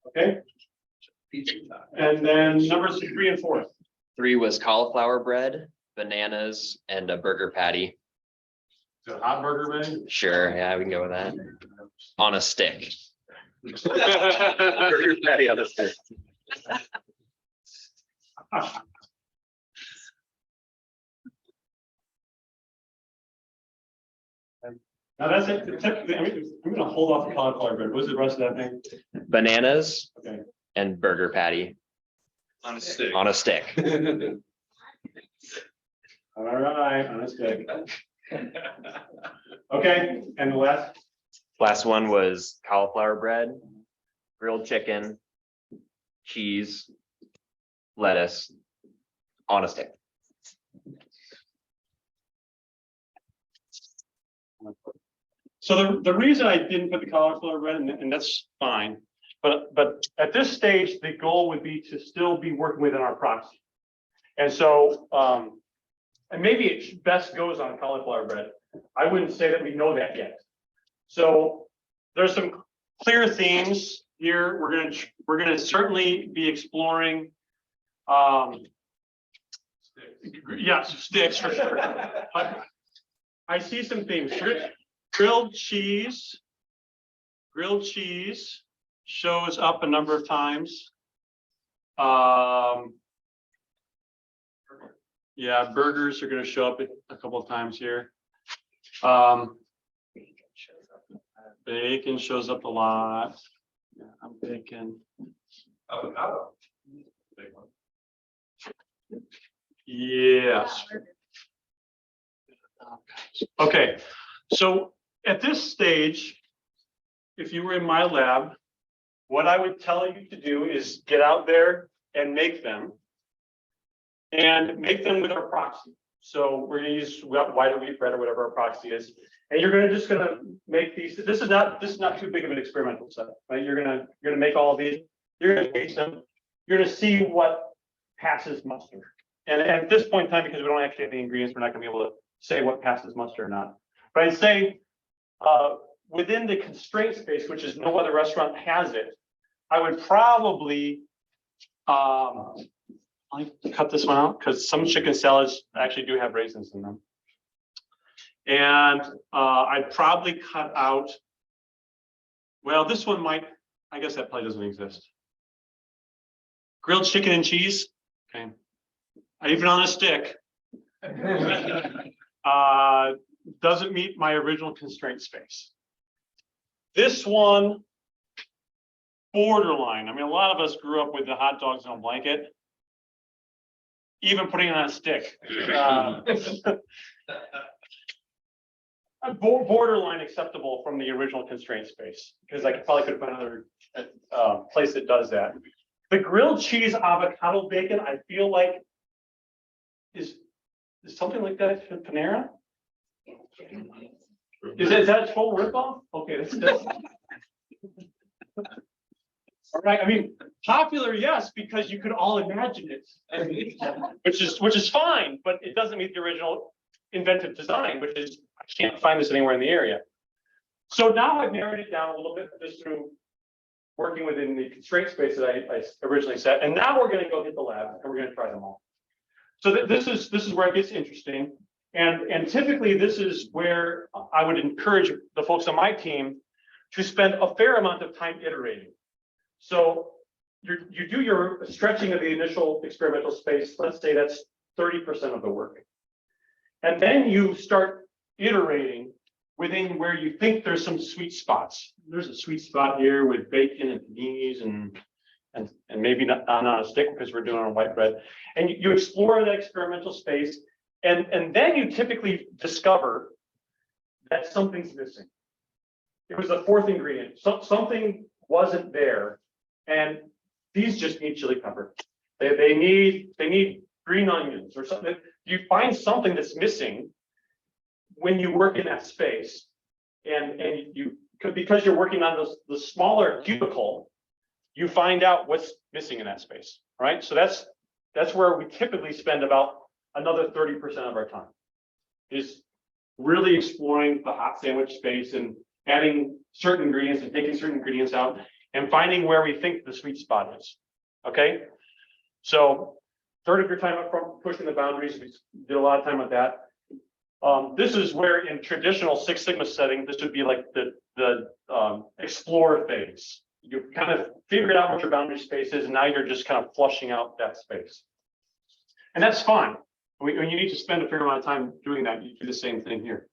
Okay, and then numbers 3 and 4. 3 was cauliflower bread, bananas, and a burger patty. So hot burger, man. Sure, yeah, we can go with that. On a stick. Burger patty on the stick. Now that's it. Typically, I'm gonna hold off the cauliflower bread. What's the rest of that thing? Bananas Okay. and burger patty On a stick. on a stick. All right, on a stick. Okay, and the last, Last one was cauliflower bread, grilled chicken, cheese, lettuce on a stick. so the reason I didn't put the cauliflower bread, and that's fine, but at this stage, the goal would be to still be working within our proxy. And so, and maybe it best goes on cauliflower bread. I wouldn't say that we know that yet. So there's some clear themes here. We're gonna certainly be exploring. Yes, sticks for sure. I see some themes. Grilled cheese shows up a number of times. Yeah, burgers are gonna show up a couple of times here. Bacon shows up a lot. Yeah, I'm thinking. Avocado. Yes. Okay, so at this stage, if you were in my lab, what I would tell you to do is get out there and make them. And make them with our proxy. So we're gonna use white wheat bread or whatever our proxy is. And you're gonna make these. This is not too big of an experimental set, right? You're gonna make all of these. You're gonna taste them. You're gonna see what passes muster. And at this point in time, because we don't actually have the ingredients, we're not gonna be able to say what passes muster or not. But I'd say within the constraint space, which is no other restaurant has it, I would probably I cut this one out because some chicken salads actually do have raisins in them. And I'd probably cut out, well, this one might, I guess that probably doesn't exist. Grilled chicken and cheese, okay. Even on a stick. Doesn't meet my original constraint space. This one, borderline. I mean, a lot of us grew up with the hot dogs on a blanket. Even putting it on a stick. Borderline acceptable from the original constraint space, because I probably could find another place that does that. The grilled cheese avocado bacon, I feel like is something like that at Panera. Is that total ripoff? Okay, that's. All right, I mean, popular, yes, because you could all imagine it, which is fine, but it doesn't meet the original inventive design, which is, I can't find this anywhere in the area. So now I've narrowed it down a little bit just through working within the constraint space that I originally set, and now we're gonna go hit the lab and we're gonna try them all. So this is where it gets interesting. And typically this is where I would encourage the folks on my team to spend a fair amount of time iterating. So you do your stretching of the initial experimental space. Let's say that's 30% of the work. And then you start iterating within where you think there's some sweet spots. There's a sweet spot here with bacon and paninis and maybe not on a stick because we're doing it on white bread. And you explore that experimental space. And then you typically discover that something's missing. It was the fourth ingredient. Something wasn't there. And these just need chili pepper. They need green onions or something. You find something that's missing when you work in that space. And you, because you're working on the smaller cubicle, you find out what's missing in that space, right? So that's where we typically spend about another 30% of our time, is really exploring the hot sandwich space and adding certain ingredients and taking certain ingredients out and finding where we think the sweet spot is. Okay, so third of your time up front pushing the boundaries. We did a lot of time with that. This is where in traditional Six Sigma setting, this would be like the explore phase. You kind of figured out what your boundary space is, and now you're just kind of flushing out that space. And that's fine. When you need to spend a fair amount of time doing that, you do the same thing here.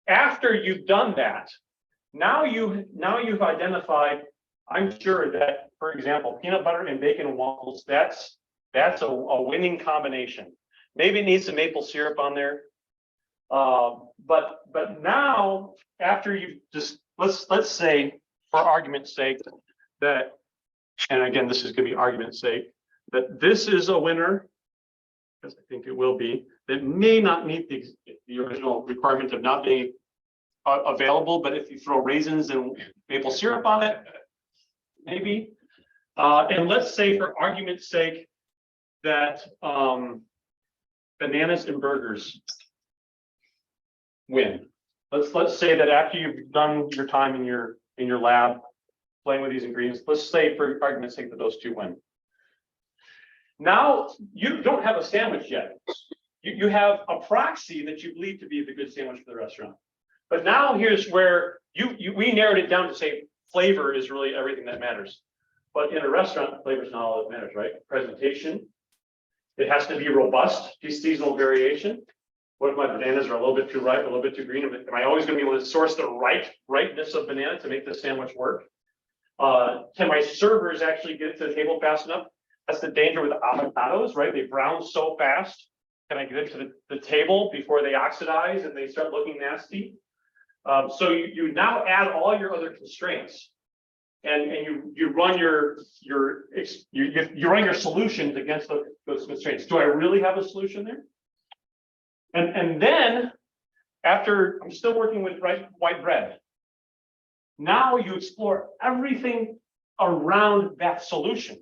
After you've done that, now you've identified, I'm sure that, for example, peanut butter and bacon and waffles, that's a winning combination. Maybe it needs some maple syrup on there. But now, after you just, let's say, for argument's sake, that, and again, this is going to be argument's sake, that this is a winner, because I think it will be, that may not meet the original requirement of not being available, but if you throw raisins and maple syrup on it, maybe. And let's say, for argument's sake, that bananas and burgers win. Let's say that after you've done your time in your lab playing with these ingredients, let's say, for argument's sake, that those two win. Now you don't have a sandwich yet. You have a proxy that you believe to be the good sandwich for the restaurant. But now here's where we narrowed it down to say flavor is really everything that matters. But in a restaurant, flavor is not all that matters, right? Presentation, it has to be robust to seasonal variation. What if my bananas are a little bit too ripe, a little bit too green? Am I always going to be able to source the rightness of banana to make the sandwich work? Can my servers actually get it to the table fast enough? That's the danger with avocados, right? They brown so fast. Can I get it to the table before they oxidize and they start looking nasty? So you now add all your other constraints, and you run your solutions against those constraints. Do I really have a solution there? And then after I'm still working with white bread, now you explore everything around that solution.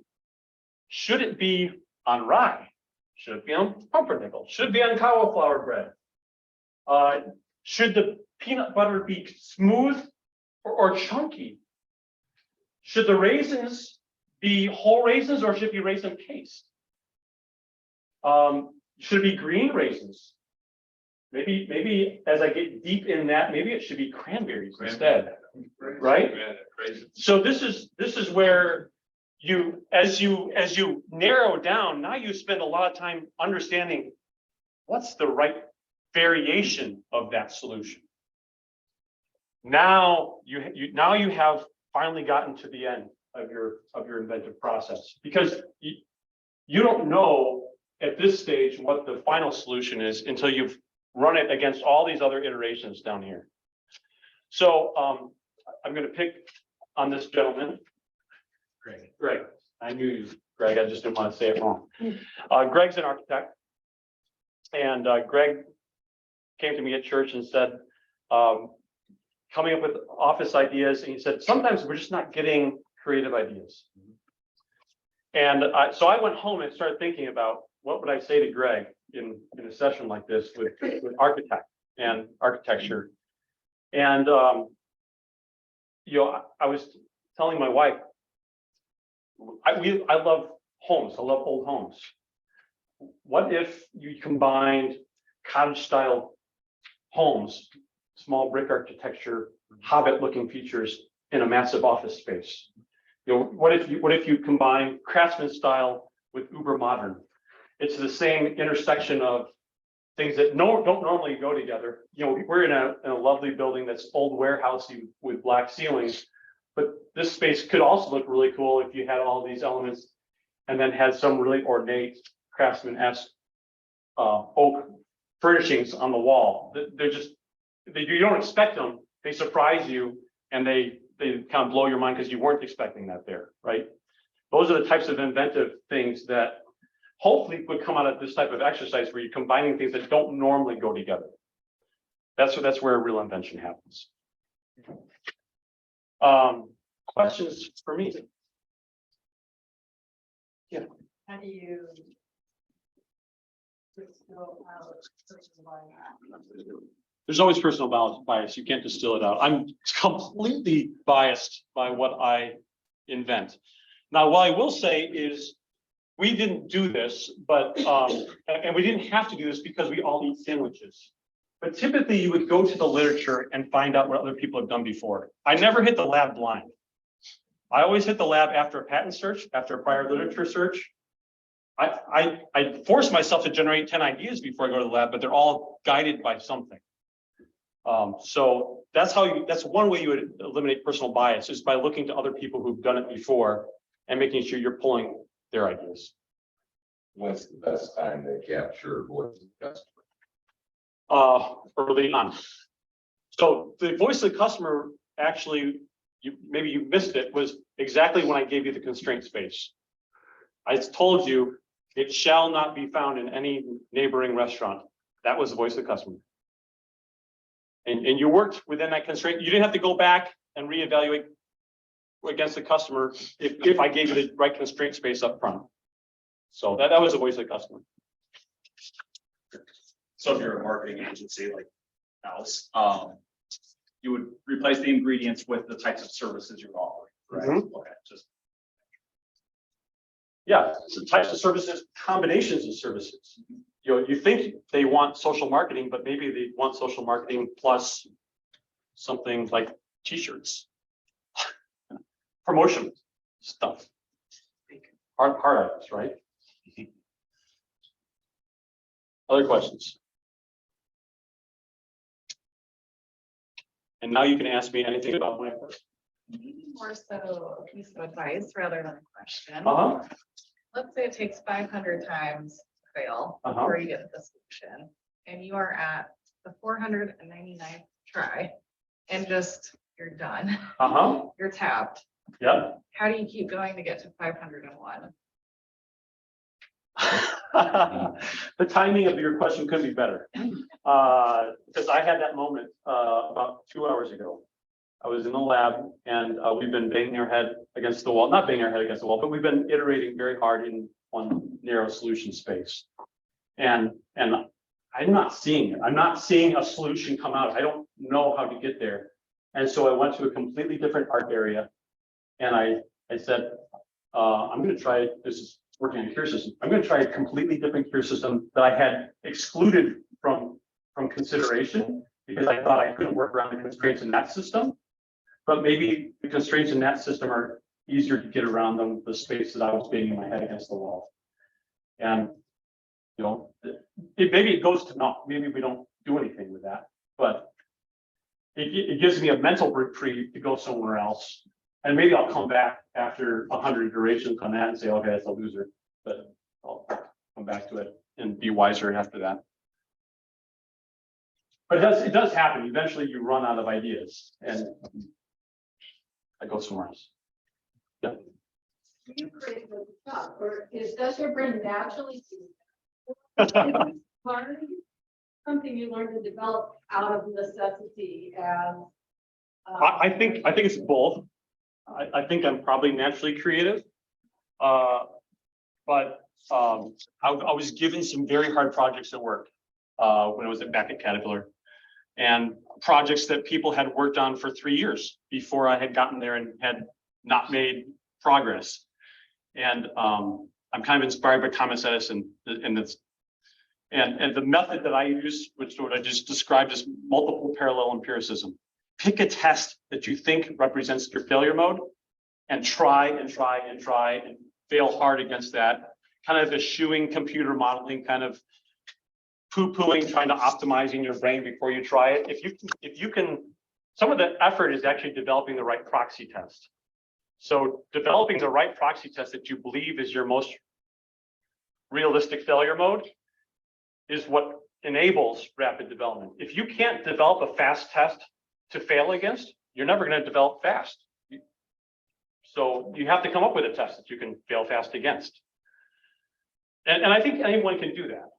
Should it be on rye? Should it be on pumpernickel? Should it be on cauliflower bread? Should the peanut butter be smooth or chunky? Should the raisins be whole raisins or should it be raisin paste? Should it be green raisins? Maybe as I get deep in that, maybe it should be cranberries instead, right? So this is where as you narrow down, now you spend a lot of time understanding what's the right variation of that solution. Now you have finally gotten to the end of your inventive process, because you don't know at this stage what the final solution is until you've run it against all these other iterations down here. So I'm going to pick on this gentleman. Greg. I knew you, Greg. I just didn't want to say it wrong. Greg's an architect, and Greg came to me at church and said, coming up with office ideas, and he said, sometimes we're just not getting creative ideas. And so I went home and started thinking about what would I say to Greg in a session like this with architect and architecture. And I was telling my wife, I love homes. I love old homes. What if you combined cottage style homes, small brick architecture, Hobbit-looking features in a massive office space? What if you combine craftsman style with uber modern? It's the same intersection of things that don't normally go together. We're in a lovely building that's old warehousey with black ceilings, but this space could also look really cool if you had all these elements and then had some really ornate craftsman-esque oak furnishings on the wall. You don't expect them. They surprise you, and they kind of blow your mind because you weren't expecting that there, right? Those are the types of inventive things that hopefully would come out of this type of exercise where you're combining things that don't normally go together. That's where real invention happens. Questions for me? Yeah. How do you? There's always personal bias. You can't distill it out. I'm completely biased by what I invent. Now, what I will say is we didn't do this, but and we didn't have to do this because we all eat sandwiches. But typically you would go to the literature and find out what other people have done before. I never hit the lab blind. I always hit the lab after a patent search, after a prior literature search. I force myself to generate 10 ideas before I go to the lab, but they're all guided by something. So that's one way you would eliminate personal bias, is by looking to other people who've done it before and making sure you're pulling their ideas. When's the best time to capture voice of the customer? Early on. So the voice of the customer, actually, maybe you missed it, was exactly when I gave you the constraint space. I told you it shall not be found in any neighboring restaurant. That was the voice of the customer. And you worked within that constraint. You didn't have to go back and reevaluate against the customer if I gave you the right constraint space up front. So that was the voice of the customer. So if you're a marketing agency like ours, you would replace the ingredients with the types of services you're offering, right? Mm-hmm. Okay, just Yeah, so types of services, combinations of services. You think they want social marketing, but maybe they want social marketing plus something like t-shirts, promotion stuff, hard items, right? Other questions? And now you can ask me anything about my work. Maybe more so a piece of advice rather than a question. Let's say it takes 500 times to fail before you get the solution, and you are at the 499th try, and just you're done. You're tapped. Yeah. How do you keep going to get to 501? The timing of your question could be better, because I had that moment about 2 hours ago. I was in the lab, and we've been banging our head against the wall, not banging our head against the wall, but we've been iterating very hard in one narrow solution space. And I'm not seeing it. I'm not seeing a solution come out. I don't know how to get there. And so I went to a completely different art area, and I said, I'm going to try, this is working on a cure system. I'm going to try a completely different cure system that I had excluded from consideration because I thought I couldn't work around the constraints in that system. But maybe the constraints in that system are easier to get around than the space that I was banging my head against the wall. And maybe it goes to naught. Maybe we don't do anything with that, but it gives me a mental reprieve to go somewhere else. And maybe I'll come back after 100 iterations on that and say, okay, that's a loser. But I'll come back to it and be wiser after that. But it does happen. Eventually you run out of ideas, and I go somewhere else. Yeah. You create the stuff, or does your brain naturally do something you learned to develop out of necessity as? I think it's both. I think I'm probably naturally creative. But I was given some very hard projects at work when I was back at Caterpillar. And projects that people had worked on for 3 years before I had gotten there and had not made progress. And I'm kind of inspired by Thomas Edison and the method that I use, which what I just described as multiple parallel empiricism. Pick a test that you think represents your failure mode and try and try and try and fail hard against that. Kind of eschewing computer modeling, kind of poo-pooing, trying to optimize in your brain before you try it. If you can, some of the effort is actually developing the right proxy test. So developing the right proxy test that you believe is your most realistic failure mode is what enables rapid development. If you can't develop a fast test to fail against, you're never going to develop fast. So you have to come up with a test that you can fail fast against. And I think anyone can do that.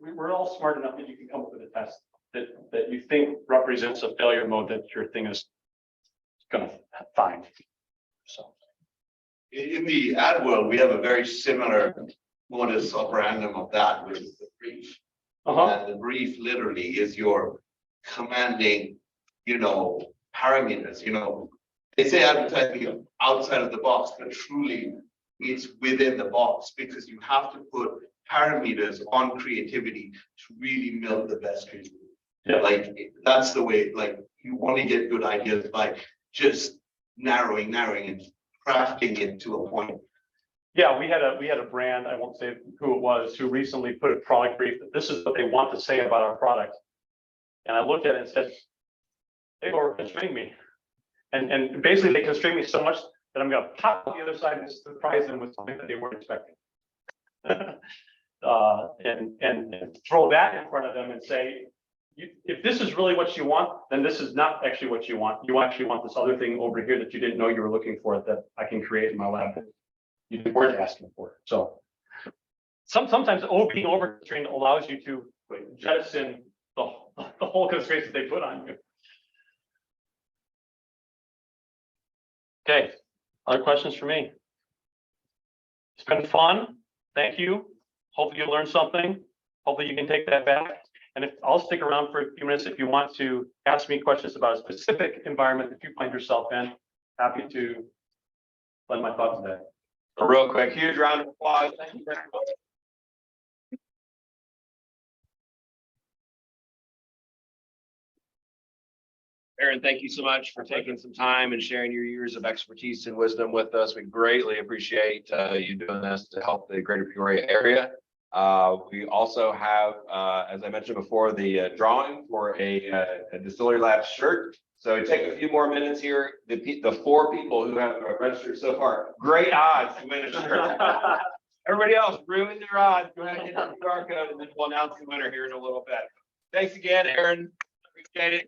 We're all smart enough that you can come up with a test that you think represents a failure mode that your thing is going to find. So In the ad world, we have a very similar modus operandum of that, which is the brief. And the brief literally is your commanding, parameters, They say advertising outside of the box, but truly it's within the box because you have to put parameters on creativity to really milk the best creativity. Yeah. Like that's the way, like you only get good ideas by just narrowing and crafting it to a point. yeah, we had a brand, I won't say who it was, who recently put a product brief that this is what they want to say about our product. And I looked at it and said, they over constrained me. And basically they constrained me so much that I'm gonna pop on the other side and surprise them with something that they weren't expecting. And throw that in front of them and say, if this is really what you want, then this is not actually what you want. You actually want this other thing over here that you didn't know you were looking for that I can create in my lab that you weren't asking for. So sometimes being overtrained allows you to jettison the whole constraints that they put on you. Okay, other questions for me? It's been fun. Thank you. Hopefully you learned something. Hopefully you can take that back. And I'll stick around for a few minutes if you want to ask me questions about a specific environment that you find yourself in. Happy to lend my thoughts today. A real quick, huge round of applause. Thank you very much. Aaron, thank you so much for taking some time and sharing your years of expertise and wisdom with us. We greatly appreciate you doing this to help the greater Peoria area. We also have, as I mentioned before, the drawing for a Distillery Labs shirt. So take a few more minutes here. The 4 people who have registered so far, great odds to win a shirt. Everybody else ruined their odds. Go ahead and get the QR code and then we'll announce the winner here in a little bit. Thanks again, Aaron. Appreciate it.